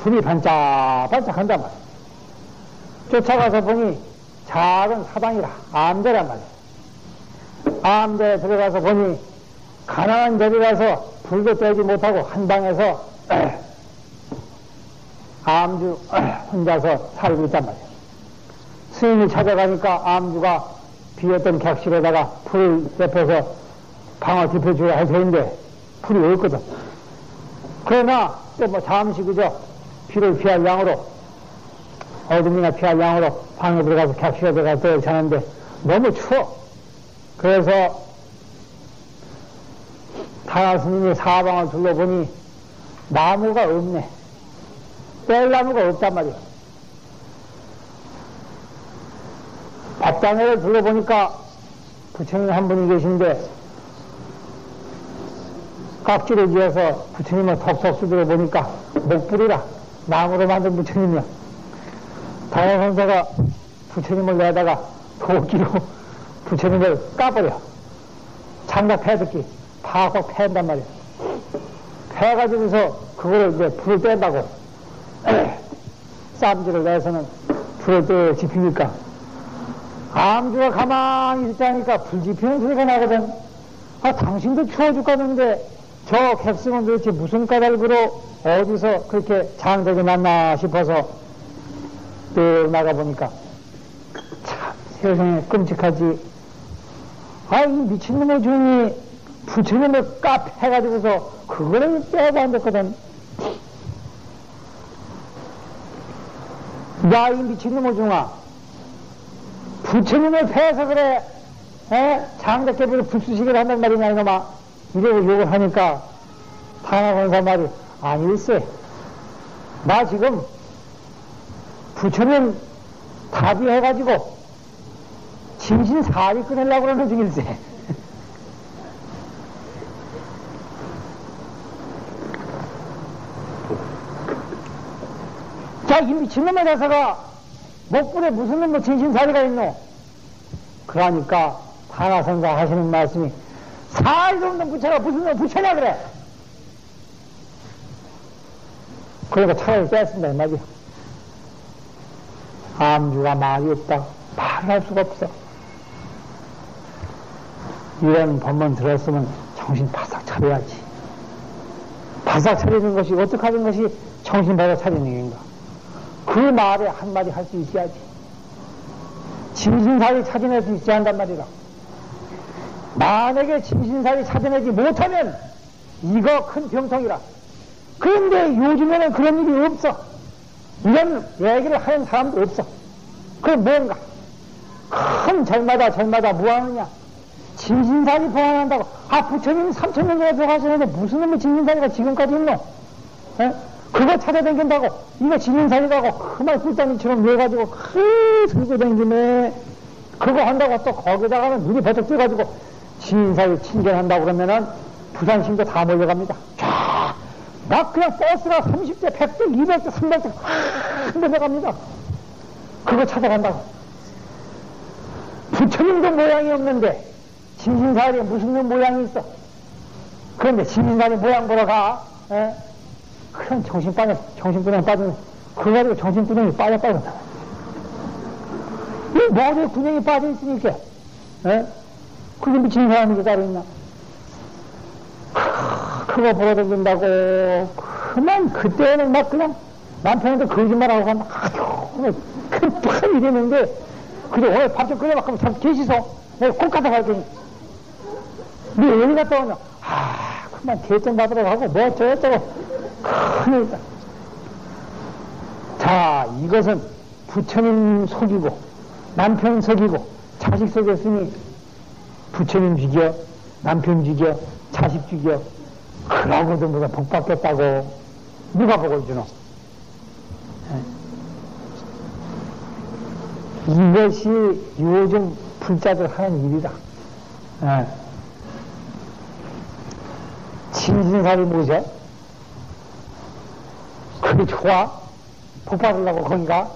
불이 반짝반짝한단 말이야. 쫓아가서 보니 작은 사당이라 암대란 말이야. 암대에 들어가서 보니 가난한 절이라서 불도 떼지 못하고 한 방에서 암주 혼자서 살고 있단 말이야. 스님이 찾아가니까 암주가 비었던 객실에다가 불을 옆에서 방을 덮여줘야 할 터인데 불이 없거든. 그러나 또 뭐 잠시 그저 비를 피할 양으로, 어둠이나 피할 양으로 방에 들어가서 객실에 들어가서 또 자는데 너무 추워. 그래서 다나 스님이 사방을 둘러보니 나무가 없네. 뗄나무가 없단 말이야. 밭장을 둘러보니까 부처님 한 분이 계신데 깍지를 지어서 부처님을 톡톡 두드려 보니까 목불이라 나무로 만든 부처님이야. 다나선사가 부처님을 내다가 도끼로 부처님을 까버려. 장갑 패듣기 팍팍 패한단 말이야. 패가지고서 그거를 이제 불을 뗀다고 쌈지를 내서는 불을 떼 지피니까 암주가 가만히 있다니까 불 지피는 소리가 나거든. 당신도 추워 죽겠는데 저 객승은 도대체 무슨 까닭으로 어디서 그렇게 장작이 났나 싶어서 또 나가보니까 참 세상에 끔찍하지. 이 미친놈의 중이 부처님을 해가지고서 그거를 빼고 앉았거든. 야, 이 미친놈의 중아, 부처님을 패서 그래 장작개비를 불쑤시기를 한단 말이냐 이놈아. 이러고 욕을 하니까 다나선사 말이 아닐세. 나 지금 부처님 답의해가지고 진신사리 끊으려고 그러는 중일세. 자, 이 미친놈의 자사가 목불에 무슨 놈의 진신사리가 있노? 그러니까 다나선사 하시는 말씀이 사리도 없는 부처가 무슨 놈 부처냐 그래. 그러니까 차라리 뺐습니다 이 말이야. 암주가 말이 없다. 말을 할 수가 없어. 이런 법문 들었으면 정신 바싹 차려야지. 바싹 차리는 것이, 어떻게 하는 것이 정신 바싹 차리는 일인가? 그 말에 한마디 할 수 있어야지. 진신사리 찾아낼 수 있어야 한단 말이라. 만약에 진신사리 찾아내지 못하면 이거 큰 병통이라. 그런데 요즘에는 그런 일이 없어. 이런 얘기를 하는 사람도 없어. 그럼 뭔가? 큰 절마다 뭐 하느냐? 진신사리 보완한다고. 아, 부처님 3,000년 전에 들어가셨는데 무슨 놈의 진신사리가 지금까지 있노? 에? 그거 찾아다닌다고. 이거 진신사리라고 그만 꿀단이처럼 내가지고 들고 다니네. 그거 한다고 또 거기다가는 눈이 버쩍 떠가지고 진신사리 친견한다고 그러면은 부산심도 다 몰려갑니다. 쫙! 막 그냥 버스가 30대, 100대, 200대, 300대 큰 데서 갑니다. 그거 찾아간다고. 부처님도 모양이 없는데 진신사리에 무슨 모양이 있어. 그런데 진신사리 모양 보러 가. 에? 그런 정신구멍 빠진, 그거 가지고 정신구멍이 빠졌다. 이 머리에 구멍이 빠져있으니까, 에? 그게 미친 사람이 따로 있나? 그거 보러 다닌다고, 그만, 그때는 막 그냥 남편한테 거짓말하고 가면, 급하게 이랬는데, 그래, 오늘 밥 좀 끓여먹으면 참 계시소. 내가 꼭 갖다 갈게니. 너 어디 갔다 오냐? 그만 대점 받으러 가고, 뭐 어쩌고. 큰일이다. 자, 이것은 부처님 속이고, 남편 속이고, 자식 속였으니, 부처님 죽여, 남편 죽여, 자식 죽여, 그러고도 무슨 복 받겠다고, 누가 복을 주노? 이것이 요즘 불자들 하는 일이다. 진신살이 뭐죠? 그게 좋아? 복 받으려고 거기가?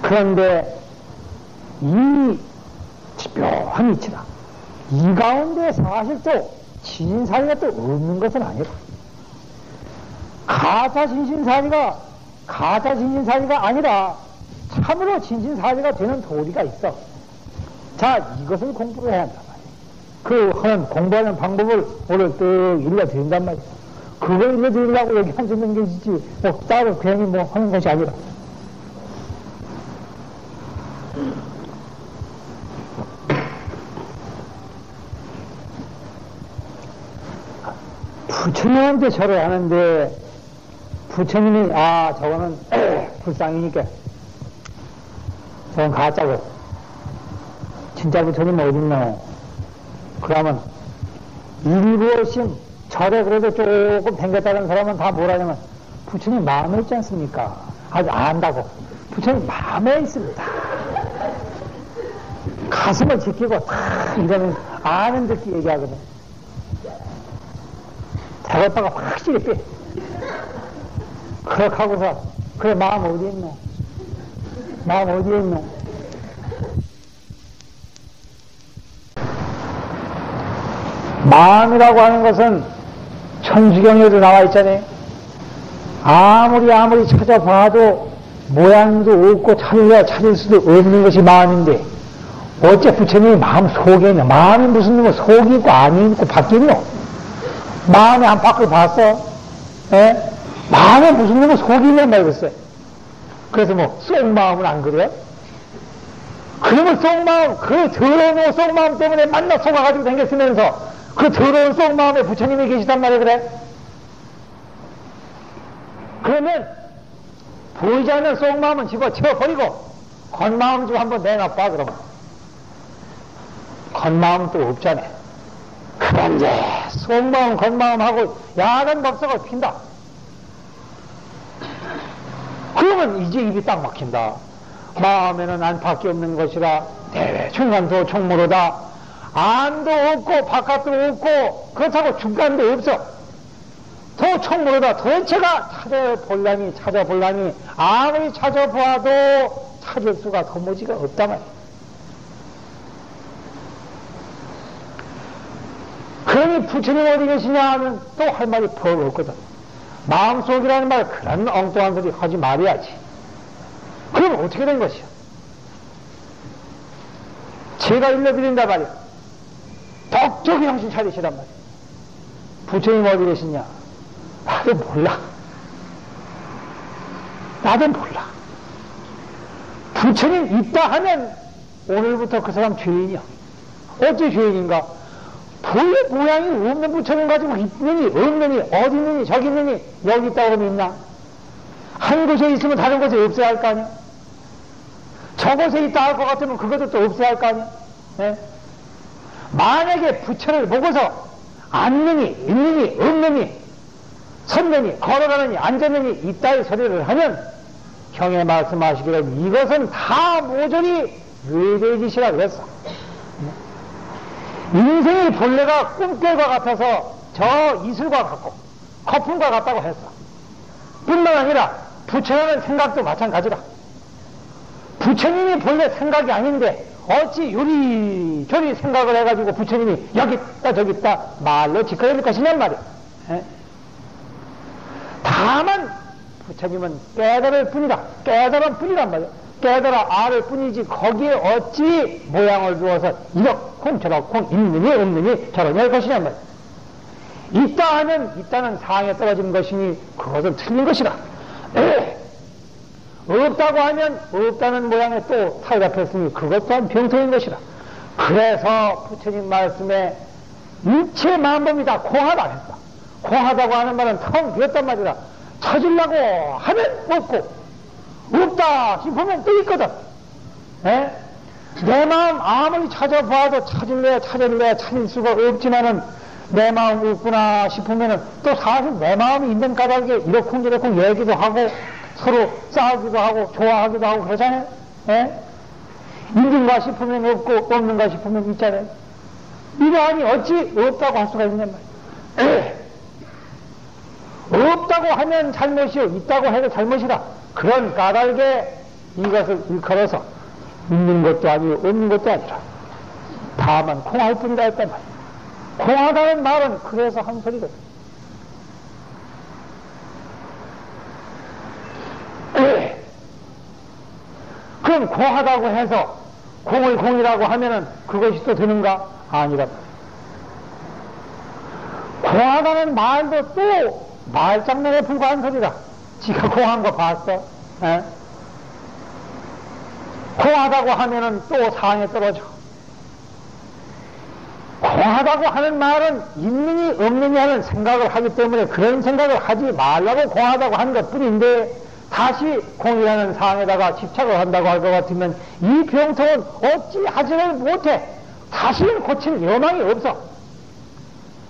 그런데 이 묘한 이치다. 이 가운데 사실 또 진신사리가 또 없는 것은 아니다. 가짜 진신사리가 아니라 참으로 진신사리가 되는 도리가 있어. 자, 이것을 공부를 해야 한단 말이야. 그 하는 공부하는 방법을 오늘 또 일러드린단 말이야. 그걸 일러드리려고 여기 앉는 것이지, 뭐 따로 괜히 뭐 하는 것이 아니라. 부처님한테 절을 하는데, 부처님이, 저거는 불상이니까, 저건 가짜고, 진짜 부처님 어딨노? 그러면, 일부어심, 절에 그래도 조금 댕겼다는 사람은 다 뭐라냐면, 부처님 마음에 있지 않습니까? 아주 안다고. 부처님 마음에 있습니다. 가슴을 지키고, 탁, 이러면 아는 듯이 얘기하거든. 대가빠가 확실히 빼. 그렇게 하고서, 그래, 마음 어디에 있노? 마음 어디에 있노? 마음이라고 하는 것은 천주경에도 나와 있잖아요. 아무리 찾아봐도 모양도 없고 찾을 수도 없는 것이 마음인데, 어째 부처님이 마음 속에 있냐? 마음이 무슨 놈의 속이 있고 안이 있고 밖에 있노? 마음의 안팎을 봤어? 에? 마음에 무슨 놈의 속이 있냔 말이었어요. 그래서 뭐, 속마음은 안 그래? 그러면 속마음, 그 더러운 속마음 때문에 만나 속아가지고 댕겼으면서, 그 더러운 속마음에 부처님이 계시단 말이야, 그래? 그러면, 보이지 않는 속마음은 집어치워버리고, 겉마음 좀 한번 내놔봐, 그러면. 겉마음은 또 없잖아. 그런데, 속마음, 겉마음하고 야간 법석을 핀다. 그러면 이제 입이 딱 막힌다. 마음에는 안팎이 없는 것이라 대충간도 총무로다. 안도 없고 바깥도 없고 그렇다고 중간도 없어. 더 총무로다. 도대체가 찾아볼라니 아무리 찾아보아도 찾을 수가 도무지가 없다 말이야. 그러니 부처님 어디 계시냐 하면 또 할 말이 펄 없거든. 마음속이라는 말 그런 엉뚱한 소리 하지 말아야지. 그럼 어떻게 된 것이야? 제가 일러드린다 말이야. 독적이 정신 차리시란 말이야. 부처님 어디 계시냐? 나도 몰라. 나도 몰라. 부처님 있다 하면 오늘부터 그 사람 죄인이야. 어째 죄인인가? 본래 모양이 없는 부처님 가지고 있느니 없느니 어디 있느니 저기 있느니 여기 있다고 하면 있나? 한 곳에 있으면 다른 곳에 없어야 할 거 아니야? 저곳에 있다 할 것 같으면 그것도 또 없어야 할 거 아니야? 네? 만약에 부처를 보고서 앉느니 있느니 없느니 섰느니 걸어가느니 앉았느니 이따위 소리를 하면 형에 말씀하시기를 이것은 다 모조리 외대짓이라 그랬어. 인생의 본래가 꿈결과 같아서 저 이슬과 같고 거품과 같다고 했어. 뿐만 아니라 부처라는 생각도 마찬가지라. 부처님이 본래 생각이 아닌데 어찌 요리조리 생각을 해가지고 부처님이 여기 있다 저기 있다 말로 짓거릴 것이냔 말이야. 에? 다만 부처님은 깨달을 뿐이다. 깨달은 뿐이란 말이야. 깨달아 알을 뿐이지 거기에 어찌 모양을 주어서 이렇쿵 저렇쿵 있느니 없느니 저러니 할 것이냔 말이야. 있다 하면 있다는 상황에 떨어진 것이니 그것은 틀린 것이다. 없다고 하면 없다는 모양에 또 타협했으니 그것 또한 병통인 것이다. 그래서 부처님 말씀에 일체 만범이다 공하다 했다. 공하다고 하는 말은 텅 비었단 말이다. 찾으려고 하면 없고 없다 싶으면 또 있거든. 에? 내 마음 아무리 찾아봐도 찾을래 찾을 수가 없지만은 내 마음 없구나 싶으면은 또 사실 내 마음이 있는 까닭에 이러쿵저러쿵 얘기도 하고 서로 싸우기도 하고 좋아하기도 하고 그러잖아요. 에? 있는가 싶으면 없고 없는가 싶으면 있잖아요. 이러하니 어찌 없다고 할 수가 있냔 말이에요. 없다고 하면 잘못이요 있다고 해도 잘못이다. 그런 까닭에 이것을 일컬어서 있는 것도 아니고 없는 것도 아니라 다만 공할 뿐이다 했단 말이에요. 공하다는 말은 그래서 한 소리거든. 그럼 공하다고 해서 공을 공이라고 하면은 그것이 또 되는가? 아니라 공하다는 말도 또 말장난에 불과한 소리다. 지가 공한 거 봤어? 에? 공하다고 하면은 또 상에 떨어져. 공하다고 하는 말은 있느니 없느니 하는 생각을 하기 때문에 그런 생각을 하지 말라고 공하다고 한 것 뿐인데 다시 공이라는 상에다가 집착을 한다고 할 것 같으면 이 병통은 어찌 하지를 못해. 다시는 고칠 여망이 없어.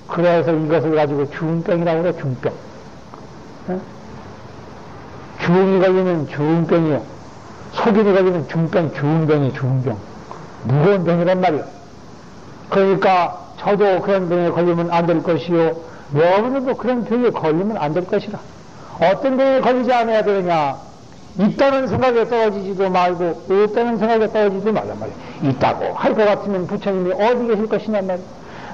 그래서 이것을 가지고 중병이라고 그래. 중병. 에? 중이 걸리면 중병이요. 속인이 걸리면 중병, 중병이 중병. 무거운 병이란 말이요. 그러니까 저도 그런 병에 걸리면 안 될 것이요. 여러분들도 그런 병에 걸리면 안 될 것이라. 어떤 병에 걸리지 않아야 되느냐. 있다는 생각에 떨어지지도 말고 없다는 생각에 떨어지지도 말란 말이야. 있다고 할 것 같으면 부처님이 어디 계실 것이냐 말이야.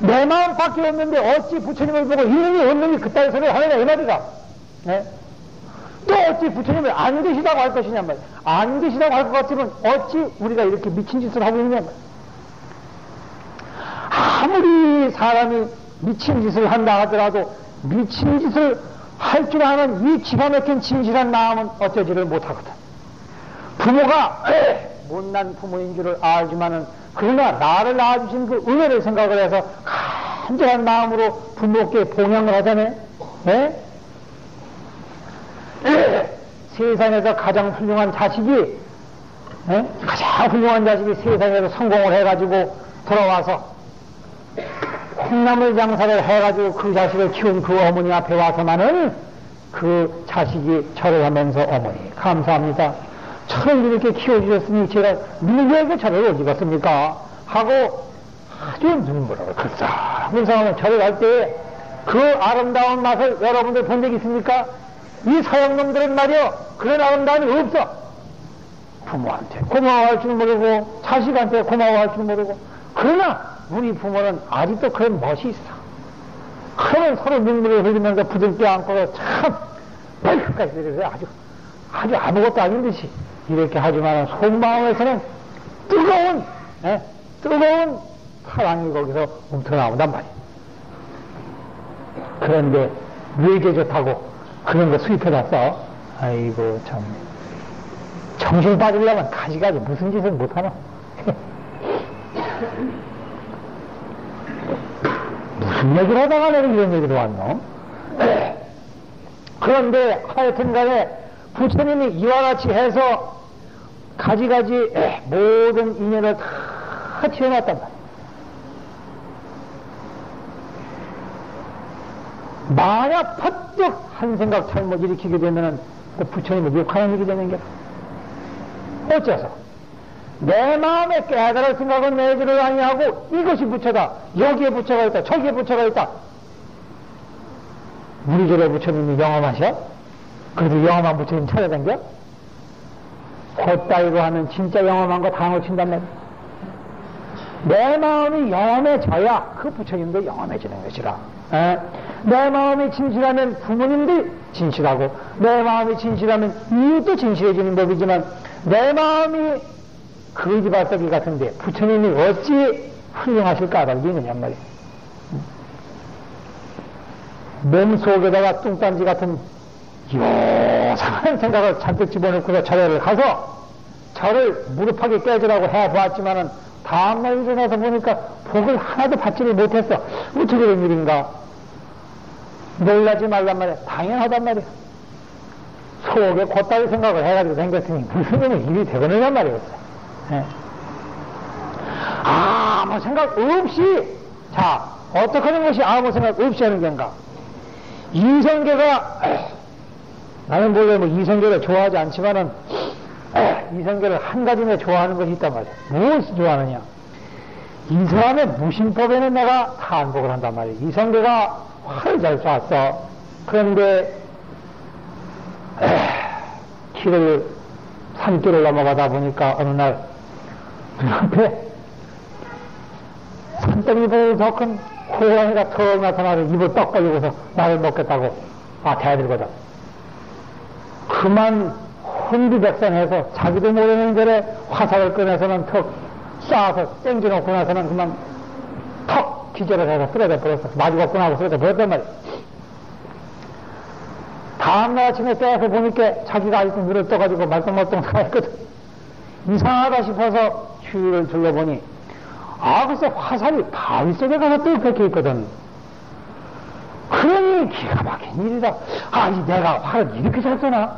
내 마음밖에 없는데 어찌 부처님을 보고 있느니 없느니 그따위 소리를 하느냐 이 말이다. 네? 또 어찌 부처님을 안 계시다고 할 것이냐 말이야. 안 계시다고 할 것 같으면 어찌 우리가 이렇게 미친 짓을 하고 있느냐 말이야. 아무리 사람이 미친 짓을 한다 하더라도 미친 짓을 할 줄 아는 이 기가 막힌 진실한 마음은 어쩌지를 못하거든. 부모가 못난 부모인 줄을 알지만은 그러나 나를 낳아주신 그 은혜를 생각을 해서 간절한 마음으로 부모께 봉양을 하잖아요. 세상에서 가장 훌륭한 자식이 가장 훌륭한 자식이 세상에서 성공을 해가지고 돌아와서 콩나물 장사를 해가지고 그 자식을 키운 그 어머니 앞에 와서만은 그 자식이 절을 하면서 어머니 감사합니다. 저를 이렇게 키워주셨으니 제가 누구에게 절을 올리겠습니까? 하고 아주 눈물을 글썽글썽하면 절을 할 때 그 아름다운 맛을 여러분들 본 적 있습니까? 이 서양놈들은 말이요 그런 아름다움이 없어. 부모한테 고마워할 줄 모르고 자식한테 고마워할 줄 모르고. 그러나 우리 부모는 아직도 그런 멋이 있어. 그러면 서로 눈물을 흘리면서 부둥켜 안고 참 멀리까지 아주 아무것도 아닌 듯이 이렇게 하지만 속마음에서는 뜨거운 사랑이 거기서 웅터나온단 말이에요. 그런데 외게 좋다고 그런 거 수입해다 써? 아이고 참 정신 빠지려면 가지가지 무슨 짓을 못하나. 무슨 얘기를 하다가 내가 이런 얘기로 왔노? 그런데 하여튼 간에 부처님이 이와 같이 해서 가지가지 모든 인연을 다 지어놨단 말이야. 만약 퍼뜩 한 생각 잘못 일으키게 되면은 그 부처님을 욕하는 일이 되는 게 어째서 내 마음에 깨달을 생각은 내지를 아니하고 이것이 부처다. 여기에 부처가 있다. 저기에 부처가 있다. 우리 집에 부처님이 영험하셔? 그래도 영험한 부처님 찾아다녀? 곧다이로 하는 진짜 영험한 거 다 놓친단 말이야. 내 마음이 영험해져야 그 부처님도 영험해지는 것이라. 내 마음이 진실하면 부모님도 진실하고 내 마음이 진실하면 이웃도 진실해지는 법이지만 내 마음이 거지발사기 같은데 부처님이 어찌 훌륭하실 까닭이 있느냐 말이야. 몸 속에다가 뚱딴지 같은 요상한 생각을 잔뜩 집어넣고서 절에를 가서 절을 무릎하게 깨주라고 해보았지만은 다음날 일어나서 보니까 복을 하나도 받지를 못했어. 어떻게 된 일인가? 놀라지 말란 말이야. 당연하단 말이야. 속에 곧다리 생각을 해가지고 생겼으니 무슨 일이 되거든란 말이었어. 아무 생각 없이, 자, 어떻게 하는 것이 아무 생각 없이 하는 건가? 이성계가, 나는 원래 뭐 이성계를 좋아하지 않지만은, 이성계를 한 가지나 좋아하는 것이 있단 말이야. 무엇을 좋아하느냐? 이 사람의 무신법에는 내가 탄복을 한단 말이야. 이성계가 활을 잘 쐈어. 그런데, 산길을 넘어가다 보니까 어느 날, 눈앞에 산더미보다 더 큰 호랑이가 턱 나타나서 입을 떡 벌리고서 나를 먹겠다고 대들거든. 그만 혼비백산해서 자기도 모르는 대로 화살을 꺼내서는 턱 쏴서 땡겨놓고 나서는 그만 턱 기절을 해서 쓰러져 버렸어. 마주가 끊하고 쓰러져 버렸단 말이야. 다음날 아침에 깨서 보니까 자기가 아직도 눈을 떠가지고 말똥말똥 나가있거든. 이상하다 싶어서 주위를 둘러보니 글쎄 화살이 바위 속에 가서 뚝 박혀 있거든. 그러니 기가 막힌 일이다. 내가 활을 이렇게 잘 쏘나?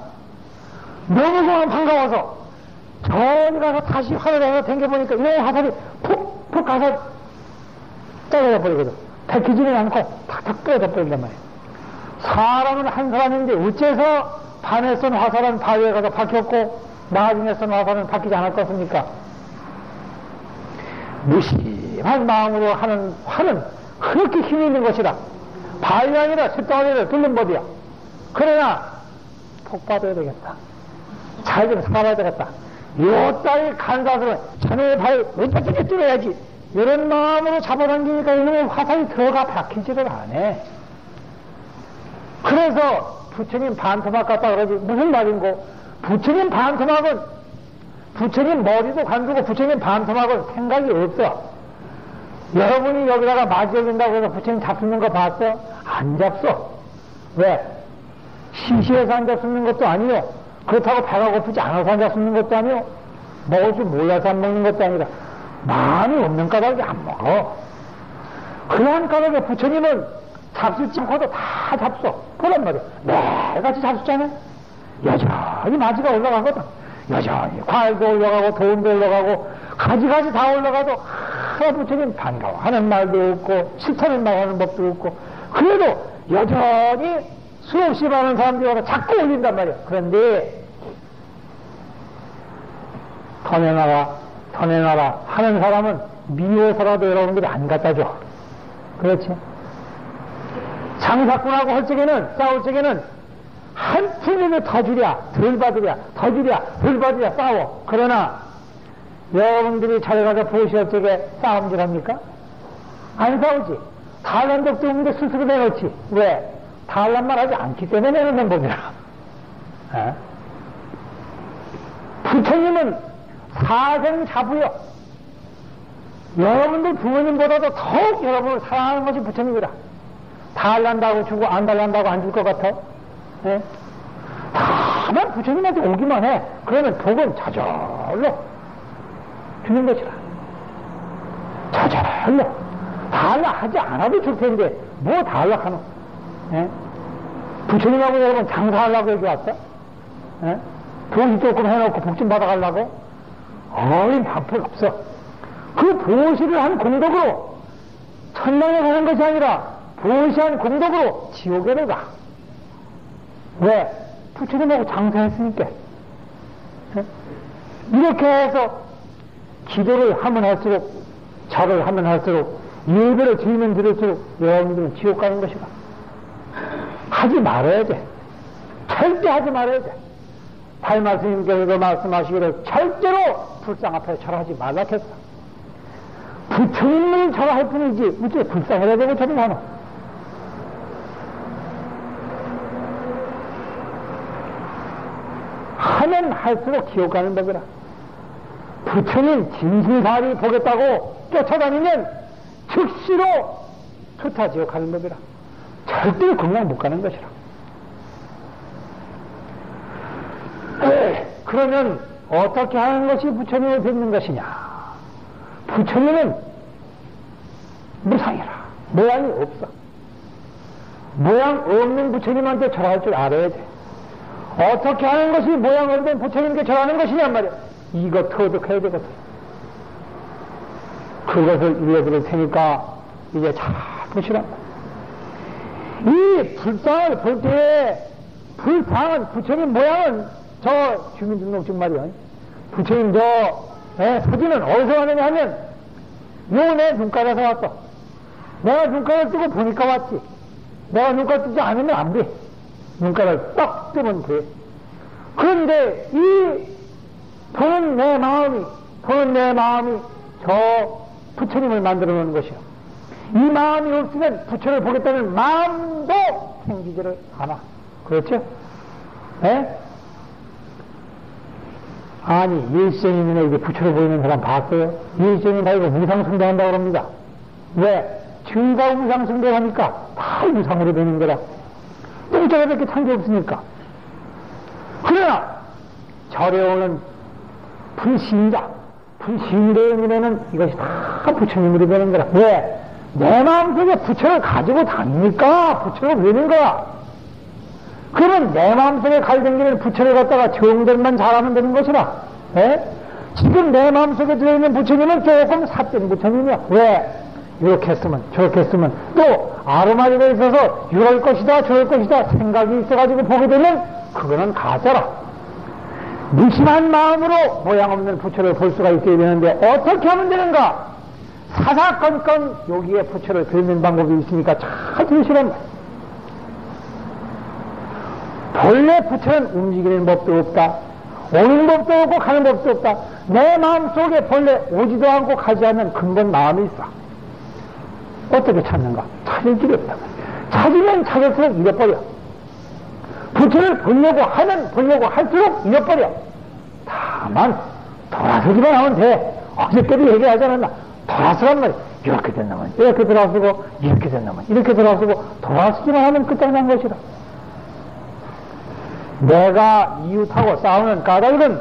너무 반가워서 저리 가서 다시 활을 해서 댕겨보니까 이 화살이 푹푹 가서 떨어져 버리거든. 박히지는 않고 탁탁 떨어져 버린단 말이야. 사람은 한 사람인데 어째서 반에 쏜 화살은 바위에 가서 박혔고 나중에 쏜 화살은 박히지 않았겠습니까? 무심한 마음으로 하는 화는 그렇게 힘이 있는 것이다. 바위 아니라 쇳덩어리를 뚫는 법이야. 그러나 복 받아야 되겠다. 잘 좀 살아야 되겠다. 요 딸 간사스러운 자네의 발을 어떻게 뚫어야지. 이런 마음으로 잡아당기니까 이놈의 화살이 들어가 박히지를 않아. 그래서 부처님 반토막 같다 그러지. 무슨 말인고? 부처님 반토막은 부처님 머리도 관두고 부처님 반토막은 생각이 없어. 여러분이 여기다가 마지 열린다고 해서 부처님 잡수는 거 봤어? 안 잡숴. 왜? 시시해서 안 잡수는 것도 아니요. 그렇다고 배가 고프지 않아서 안 잡수는 것도 아니요. 먹을 줄 몰라서 안 먹는 것도 아니라 마음이 없는 까닭에 안 먹어. 그러한 까닭에 부처님은 잡수지 않고도 다 잡숴. 그런 말이야. 매일같이 잡수잖아. 여전히 마지가 올라가거든. 여전히 과일도 올라가고 돈도 올라가고 가지가지 다 올라가도 부처님 반가워하는 말도 없고 싫다는 말 하는 법도 없고 그래도 여전히 수없이 많은 사람들이 와서 자꾸 올린단 말이야. 그런데 더 내놔라 하는 사람은 미워서라도 여러분들이 안 갖다 줘. 그렇지? 장사꾼하고 할 적에는 싸울 적에는 한 푼이면 더 주랴, 덜 받으랴, 더 주랴, 덜 받으랴 싸워. 그러나 여러분들이 잘 가서 보시할 적에 싸움질 합니까? 안 싸우지. 달란 적도 없는데 스스로 내놓지. 왜? 달란 말 하지 않기 때문에 내놓는 법이라. 부처님은 사생자부요. 여러분들 부모님보다도 더욱 여러분을 사랑하는 것이 부처님이라. 달란다고 주고 안 달란다고 안 줄 것 같아? 예? 다만 부처님한테 오기만 해. 그러면 복은 저절로 주는 것이라. 저절로. 달라하지 않아도 줄 텐데 뭐 달라하노? 예? 부처님하고 여러분 장사하려고 여기 왔어? 예? 돈 조금 해놓고 복 좀 받아가려고? 어린 방법 없어. 그 보시를 한 공덕으로 천당에 가는 것이 아니라 보시한 공덕으로 지옥에를 가. 왜? 부처님하고 장사했으니까. 예? 이렇게 해서 기도를 하면 할수록, 절을 하면 할수록, 예배를 드리면 드릴수록 여러분들은 지옥 가는 것이다. 하지 말아야 돼. 절대 하지 말아야 돼. 발마 스님께서도 말씀하시기를 절대로 불상 앞에 절하지 말라 했어. 부처님을 절할 뿐이지 어째 불상해야 되고 절을 하노? 하면 할수록 지옥 가는 법이라. 부처님 진실사리 보겠다고 쫓아다니면 즉시로 투타 지옥 가는 법이라. 절대로 건강 못 가는 것이라. 그러면 어떻게 하는 것이 부처님을 뵙는 것이냐? 부처님은 무상이라. 모양이 없어. 모양 없는 부처님한테 절할 줄 알아야 돼. 어떻게 하는 것이 모양 없는 부처님께 절하는 것이냔 말이야. 이거 터득해야 되거든. 그것을 알려드릴 테니까 이제 잘 보시라. 이 불상을 볼 때에 불상은 부처님 모양은 저 주민등록증 말이야. 부처님 사진은 어디서 왔느냐 하면 요 내 눈가에서 왔어. 내가 눈가를 뜨고 보니까 왔지. 내가 눈가 뜨지 않으면 안 돼. 눈가를 딱 뜨면 돼. 그런데 이 보는 내 마음이 저 부처님을 만들어 놓는 것이요. 이 마음이 없으면 부처를 보겠다는 마음도 생기지를 않아. 그렇죠? 예? 아니, 일생이면에게 부처를 보이는 사람 봤어요? 일생이 다 이거 무상승대한다고 합니다. 왜? 죄가 무상승대하니까 다 무상으로 되는 거라. 똥자가밖에 탄 게 없으니까. 그러나 절에 오는 불신대의 눈에는 이것이 다 부처님으로 되는 거라. 왜? 내 마음속에 부처를 가지고 다니니까 부처를 보이는 거야. 그러면 내 마음속에 갈등기는 부처를 갖다가 정들만 잘하면 되는 것이라. 에? 지금 내 마음속에 들어있는 부처님은 조금 삿된 부처님이야. 왜? 이렇게 했으면 저렇게 했으면 또 아로마리가 있어서 이럴 것이다 저럴 것이다 생각이 있어가지고 보게 되면 그거는 가짜라. 무심한 마음으로 모양 없는 부처를 볼 수가 있어야 되는데 어떻게 하면 되는가? 사사건건 여기에 부처를 뵙는 방법이 있으니까 잘 들으시란 말이야. 본래 부처는 움직이는 법도 없다. 오는 법도 없고 가는 법도 없다. 내 마음속에 본래 오지도 않고 가지 않는 근본 마음이 있어. 어떻게 찾는가? 찾을 길이 없다. 찾으면 찾을수록 잃어버려. 부처를 보려고 하면 보려고 할수록 잃어버려. 다만 돌아서기만 하면 돼. 어저께도 얘기하지 않았나? 돌아서란 말이야. 이렇게 된 놈은 이렇게 돌아서고 이렇게 된 놈은 이렇게 돌아서고 돌아서기만 하면 끝장난 것이다. 내가 이웃하고 싸우는 까닭은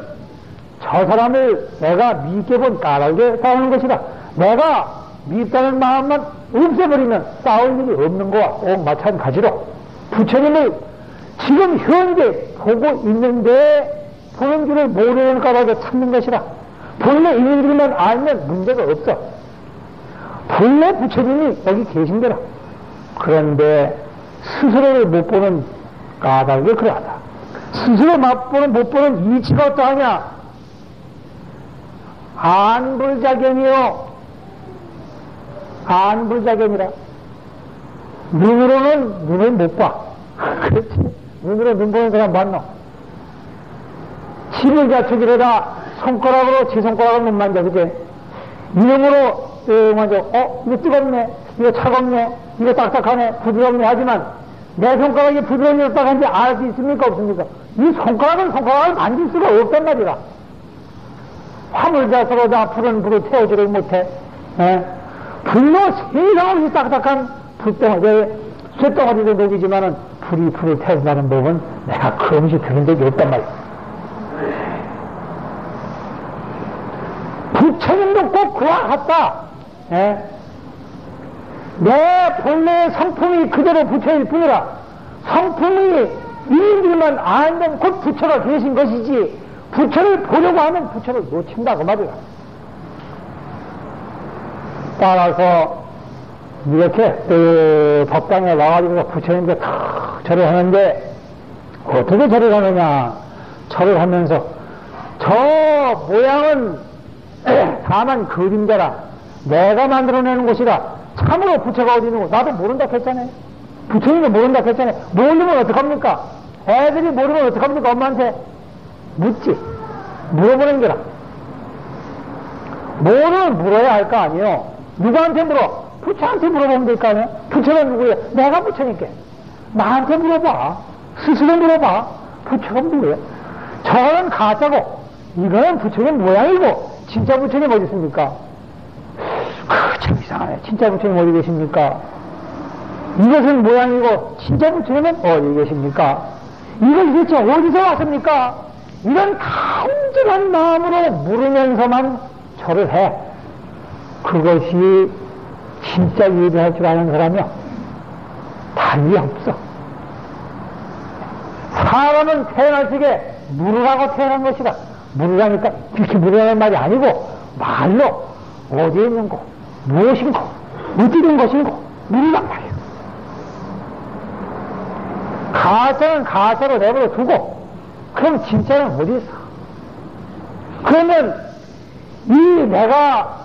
저 사람을 내가 밉게 본 까닭에 싸우는 것이다. 내가 밉다는 마음만 없애버리면 싸울 일이 없는 거와 꼭 마찬가지로 부처님을 지금 현재 보고 있는데 보는 줄을 모르는 까닭에 찾는 것이라. 본래 있는 줄만 알면 문제가 없어. 본래 부처님이 여기 계신 거라. 그런데 스스로를 못 보는 까닭이 그러하다. 스스로 못 보는 이치가 어떠하냐? 안불자견이요. 안불자견이라. 눈으로는 눈을 못 봐. 그렇지? 눈으로 눈 보는 사람 맞노? 집을 갖추기로다 손가락으로 제 손가락을 못 만져, 그제? 이름으로 만져. 이거 뜨겁네, 이거 차갑네, 이거 딱딱하네, 부드럽네 하지만 내 손가락이 부드럽니 딱딱한지 알 수 있습니까 없습니까? 이 손가락은 손가락을 만질 수가 없단 말이라. 화물자석으로다 불은 불을 태우지를 못해. 불로 세상 없이 딱딱한 불덩어리, 쇳덩어리도 녹이지만은 불이 불을 태운다는 법은 내가 그 음식 들은 적이 없단 말이야. 부처님도 꼭 그와 같다. 내 본래의 성품이 그대로 부처일 뿐이라 성품이 이인들만 알면 곧 부처가 계신 것이지 부처를 보려고 하면 부처를 놓친다고 말이야. 따라서 이렇게 법당에 와가지고 부처님께 탁 절을 하는데 어떻게 절을 하느냐. 절을 하면서 저 모양은 다만 그림자라 내가 만들어내는 곳이라 참으로 부처가 어디 있는 곳 나도 모른다 했잖아요. 부처님도 모른다 했잖아요. 모르면 어떡합니까? 애들이 모르면 어떡합니까? 엄마한테 묻지. 물어보는 거라. 모르면 물어야 할 거 아니에요. 누구한테 물어? 부처한테 물어보면 될 거 아니에요? 부처가 누구예요? 내가 부처님께. 나한테 물어봐. 스스로 물어봐. 부처가 누구예요? 저거는 가짜고 이거는 부처님 모양이고 진짜 부처님 어디 있습니까? 참 이상하네. 진짜 부처님 어디 계십니까? 이것은 모양이고 진짜 부처님은 어디 계십니까? 이걸 대체 어디서 왔습니까? 이런 간절한 마음으로 물으면서만 절을 해. 그것이 진짜 예배할 줄 아는 사람이야. 달리 없어. 사람은 태어날 적에 물으라고 태어난 것이다. 물으라니까 이렇게 물으라는 말이 아니고 말로 어디에 있는 거, 무엇인고, 어디된 것인고 물으란 말이야. 가짜는 가짜로 내버려 두고 그럼 진짜는 어디 있어? 그러면 이 내가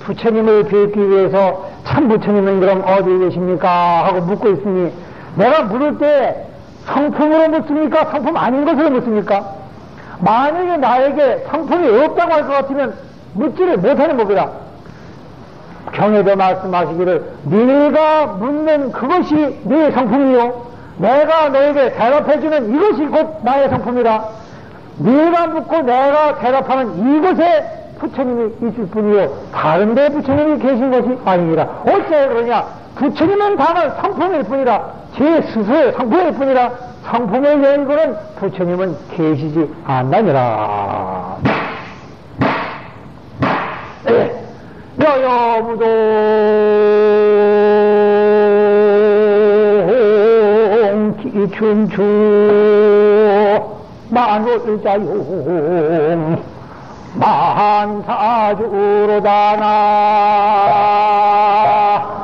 부처님을 뵙기 위해서 참 부처님은 그럼 어디 계십니까? 하고 묻고 있으니 내가 물을 때 성품으로 묻습니까? 성품 아닌 것으로 묻습니까? 만약에 나에게 성품이 없다고 할 것 같으면 묻지를 못하는 법이다. 경에도 말씀하시기를 네가 묻는 그것이 네 성품이요 내가 너에게 대답해주는 이것이 곧 나의 성품이라. 네가 묻고 내가 대답하는 이것에 부처님이 있을 뿐이요 다른 데 부처님이 계신 것이 아니니라. 어째 그러냐? 부처님은 다만 성품일 뿐이라 제 스스로의 성품일 뿐이라 성품의 연구는 부처님은 계시지 않나니라. 여여무도 기춘추 만월자용 만사주로다나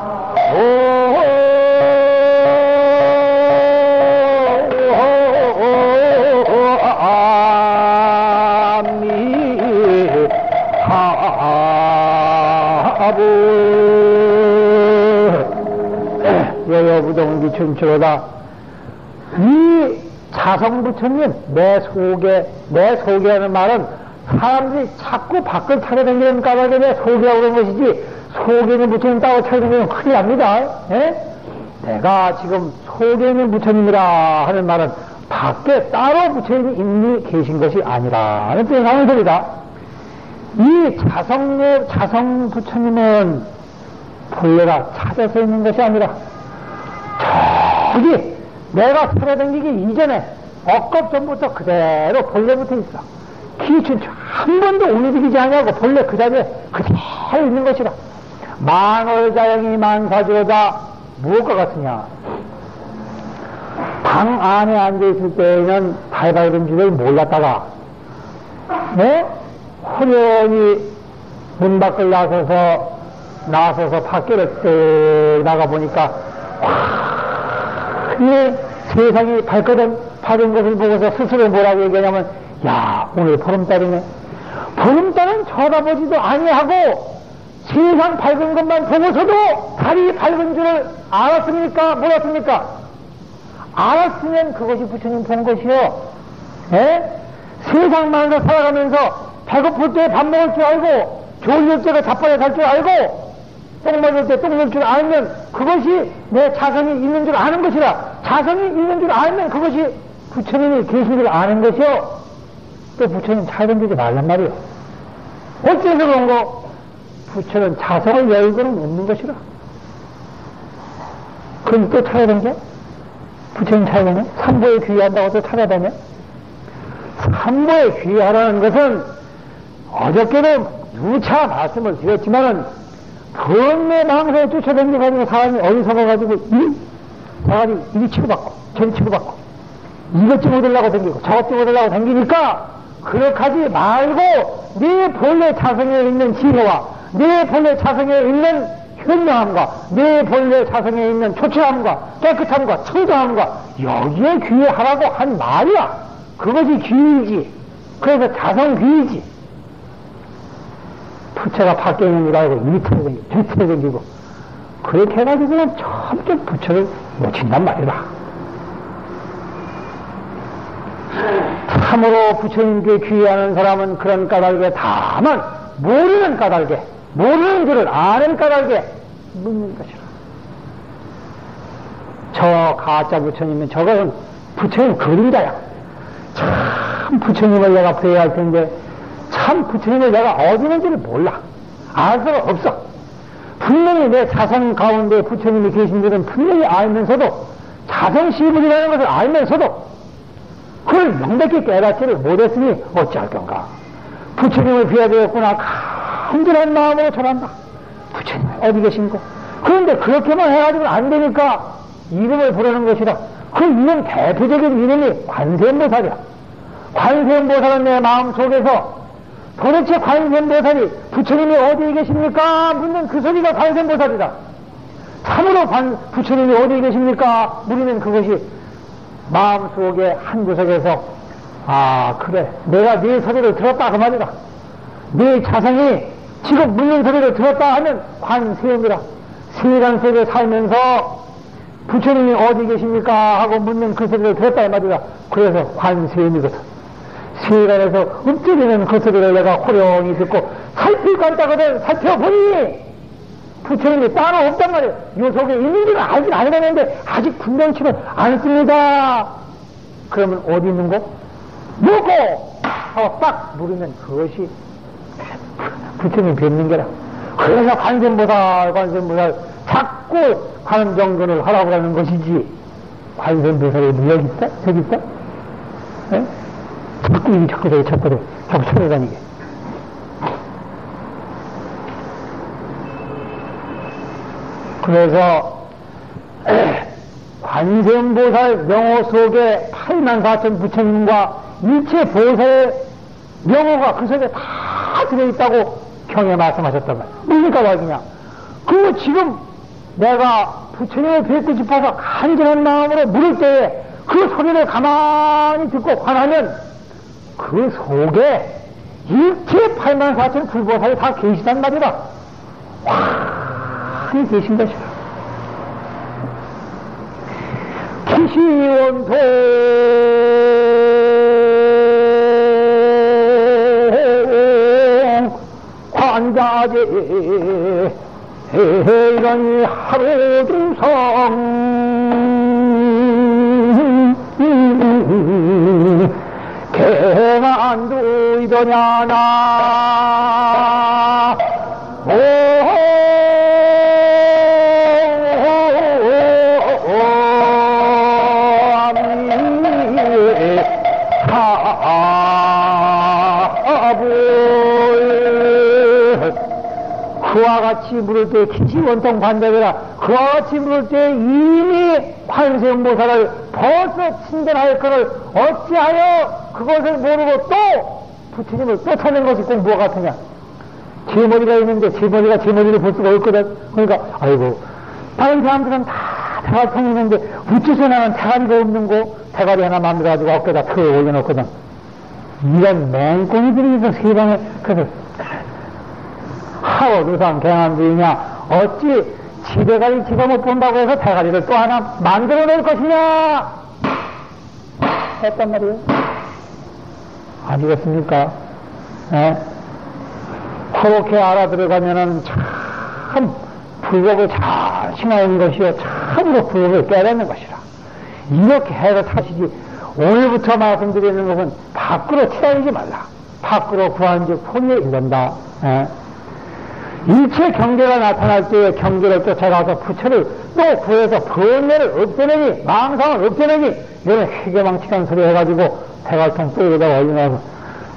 여여부동기 춘추로다. 이 자성부처님 내 속에 하는 말은 사람들이 자꾸 밖을 타려다니는 까닭에 내 속이라고 그런 것이지 속에 있는 부처님 따로 찾아다니면 큰일 납니다. 내가 지금 속에 있는 부처님이라 하는 말은 밖에 따로 부처님이 이미 계신 것이 아니라 하는 뜻이 나오는 소리다. 이 자성 부처님은 본래가 찾아서 있는 것이 아니라 저기 내가 찾아다니기 이전에 억겁 전부터 그대로 본래부터 있어. 기춘추 한 번도 움직이지 않냐고 본래 그 자리에 그대로 있는 것이라. 만월자영이 만사주로다. 무엇과 같으냐? 방 안에 앉아있을 때에는 발발은 줄을 몰랐다가 호련히 문 밖을 나서서 밖에를 나가보니까 세상이 밝거든. 밝은 것을 보고서 스스로 뭐라고 얘기하냐면 야 오늘 보름달이네. 보름달은 쳐다보지도 아니하고 세상 밝은 것만 보고서도 달이 밝은 줄을 알았습니까? 몰랐습니까? 알았으면 그것이 부처님 본 것이요. 세상만서 살아가면서 배고플 때 밥 먹을 줄 알고 졸릴 때가 자빠져 갈 줄 알고 똥 먹을 때 똥 넣을 줄 알면 그것이 내 자성이 있는 줄 아는 것이라. 자성이 있는 줄 알면 그것이 부처님이 계신 줄 아는 것이요. 또 부처님 찾아다니지 말란 말이요. 어째서 그런 거? 부처는 자성을 열고는 없는 것이라. 그럼 또 찾아다녀? 부처님 찾아다녀? 삼보에 귀의한다고 또 찾아다녀? 삼보에 귀의하라는 것은 어저께도 누차 말씀을 드렸지만은 번뇌 망상에 쫓아다녀가지고 사람이 어리석어가지고 이리 치고받고 저리 치고받고 이것 좀 얻으려고 다니고 저것 좀 얻으려고 다니니까 그렇게 하지 말고 네 본래 자성에 있는 지혜와 네 본래 자성에 있는 현명함과 네 본래 자성에 있는 초췌함과 깨끗함과 청정함과 여기에 귀의하라고 한 말이야. 그것이 귀의지. 그래서 자성 귀의지. 부처가 밖에 있는 줄 알고 이리터에 댕기고 저리터에 댕기고 그렇게 해가지고는 점점 부처를 놓친단 말이다. 참으로 부처님께 귀의하는 사람은 그런 까닭에 다만 모르는 까닭에 모르는 줄을 아는 까닭에 묻는 것이라. 저 가짜 부처님은 저거는 부처님 그림자야. 참 부처님을 내가 배워야 할 텐데 참 부처님을 내가 어디 있는지를 몰라. 알 수가 없어. 분명히 내 자성 가운데 부처님이 계신 줄은 분명히 알면서도 자성시불이라는 것을 알면서도 그걸 명백히 깨닫지를 못했으니 어찌할 건가. 부처님을 비워야 되겠구나. 간절한 마음으로 전한다. 부처님 어디 계신고. 그런데 그렇게만 해가지고는 안 되니까 이름을 부르는 것이라. 그 이름 대표적인 이름이 관세음보살이야. 관세음보살은 내 마음속에서 도대체 관세음보살이 부처님이 어디에 계십니까? 묻는 그 소리가 관세음보살이다. 참으로 부처님이 어디에 계십니까? 물으면 그것이 마음속에 한 구석에서 아 그래 내가 네 소리를 들었다 그 말이다. 네 자성이 지금 묻는 소리를 들었다 하면 관세음이라. 세간 속에 살면서 부처님이 어디 계십니까? 하고 묻는 그 소리를 들었다 이 말이다. 그래서 관세음이거든. 세간에서 읊조리는 그 소리를 내가 호령히 듣고 살필까 했다거든. 살펴보니 부처님이 따로 없단 말이에요. 요 속에 있는지는 알긴 알겠는데 아직 분명치는 않습니다. 그러면 어디 있는 거? 뭐고? 하고 딱 물으면 그것이 부처님이 뵙는 게라. 그래서 관세음보살 자꾸 관음정근을 하라고 하는 것이지. 관세음보살이 여기 있어? 저기 있어? 네? 자꾸 저기 자꾸 찾아다니게. 그래서 관세음보살 명호 속에 84,000 부처님과 일체 보살의 명호가 그 속에 다 들어있다고 경에 말씀하셨단 말이야. 뭡니까 말이냐. 그거 지금 내가 부처님을 뵙고 싶어서 간절한 마음으로 물을 때에 그 소리를 가만히 듣고 관하면 그 속에 일체 84,000 불보살이 다 계시단 말이다. 환히 계신 것이다. 기시원도 관자재 이러니 하루 중성 개만두이더냐 나 그와 같이 물을 때 기시원통 관자이라. 그와 같이 물을 때 이미 관세음보살을 벌써 친견할 것을 어찌하여 그것을 모르고 또 부처님을 또 찾는 것이 꼭 무엇 같으냐. 제 머리가 있는데 제 머리를 볼 수가 없거든. 그러니까 아이고 다른 사람들은 다 대가리통이 있는데 어째서 나는 대가리가 없는 거. 대가리 하나 만들어가지고 어깨에다 펴 올려놓거든. 이런 맹꽁이들이 있어 세상에. 그래서 하오두상 경암주이냐 어찌 지대가리 지가 못 본다고 해서 대가리를 또 하나 만들어낼 것이냐 했단 말이에요. 아니겠습니까? 예? 그렇게 알아들어가면은 참 불법을 잘 신하는 것이요 참으로 불법을 깨닫는 것이라. 이렇게 해서 타시지. 오늘부터 말씀드리는 것은 밖으로 튀어나오지 말라. 밖으로 구한즉 혼이 일른다. 일체 경계가 나타날 때에 경계를 쫓아가서 부처를 또 구해서 번뇌를 없애느니, 망상을 없애느니, 이런 희개망측한 소리 해가지고 대갈통 뼈에다가 올려놔서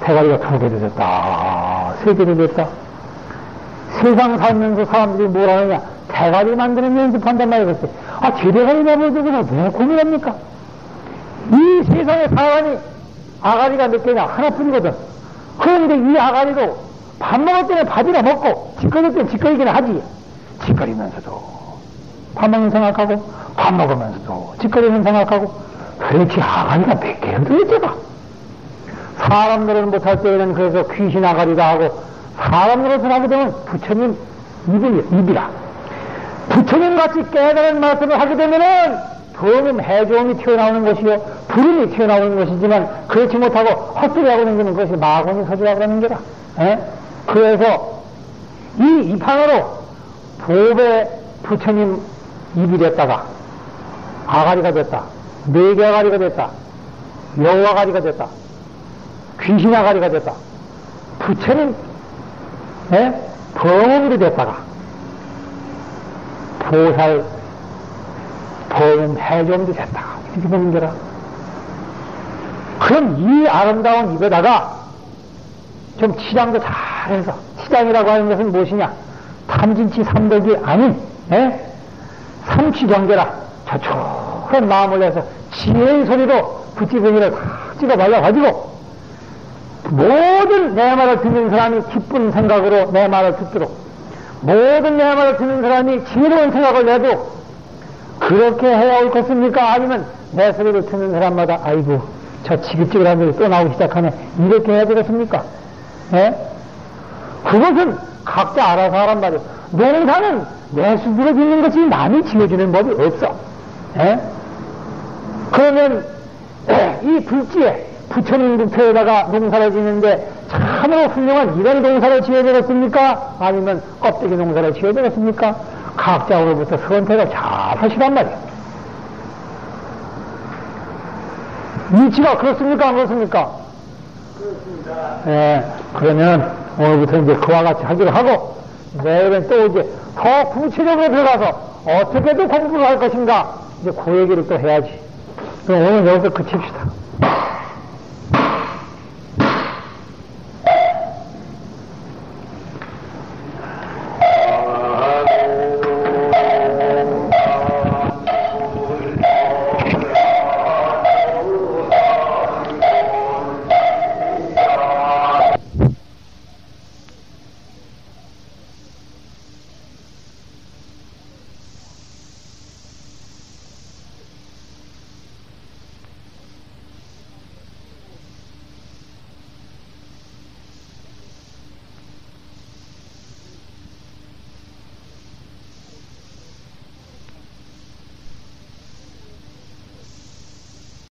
대가리가 2개 되었다. 3개이 됐다. 세상 살면서 사람들이 뭘 하느냐? 대가리 만드는 연습한단 말이야. 제대가리 내버려두고서 왜 고민합니까? 이 세상에 사람이 아가리가 몇 개냐? 하나뿐이거든. 그런데 이 아가리도 밥 먹을 때는 밥이나 먹고, 짓거릴 때는 짓거리기나 하지. 짓거리면서도 밥 먹는 생각하고, 밥 먹으면서도 짓거리는 생각하고, 그렇게 아가리가 몇 개를 도대체가? 사람 노릇 못할 때에는 그래서 귀신 아가리다 하고, 사람 노릇을 하게 되면 부처님 입이라. 부처님 같이 깨달은 말씀을 하게 되면은 부처님 해조음이 튀어나오는 것이요, 불음이 튀어나오는 것이지만, 그렇지 못하고 헛소리하고 다니는 것이 마구니 소리라고 하는 게라. 그래서 이 이판으로 보배 부처님 입이 됐다가 아가리가 됐다. 4개 아가리가 됐다. 여우 아가리가 됐다. 귀신 아가리가 됐다. 부처님 범음이 됐다가 보살 범음 해조음도 됐다. 이렇게 보는 거라. 그럼 이 아름다운 입에다가 좀 치장도 잘해서, 치장이라고 하는 것은 무엇이냐? 탐진치 삼덕이 아닌 삼취경계라. 저촉한 마음을 내서 지혜의 소리로 부찌개기를 다 찍어 발라가지고 모든 내 말을 듣는 사람이 기쁜 생각으로 내 말을 듣도록, 모든 내 말을 듣는 사람이 지혜로운 생각을 내도 그렇게 해야 올 것입니까? 아니면 내 소리를 듣는 사람마다 아이고 저 지긋지긋한 소리 또 나오기 시작하네, 이렇게 해야 되겠습니까? 그것은 각자 알아서 하란 말이에요. 농사는 내 스스로 짓는 것이 남이 지어주는 법이 없어. 그러면 이 불지에 부처님 부처에다가 농사를 짓는데 참으로 훌륭한 이런 농사를 지어야 되겠습니까? 아니면 껍데기 농사를 지어야 되겠습니까? 각자로부터 선택을 잘 하시란 말이에요. 이치가 그렇습니까? 안 그렇습니까? 그렇습니다. 그러면 오늘부터 이제 그와 같이 하기로 하고, 내일은 또 이제 더 구체적으로 들어가서 어떻게도 공부를 할 것인가, 이제 그 얘기를 또 해야지. 그럼 오늘 여기서 그칩시다.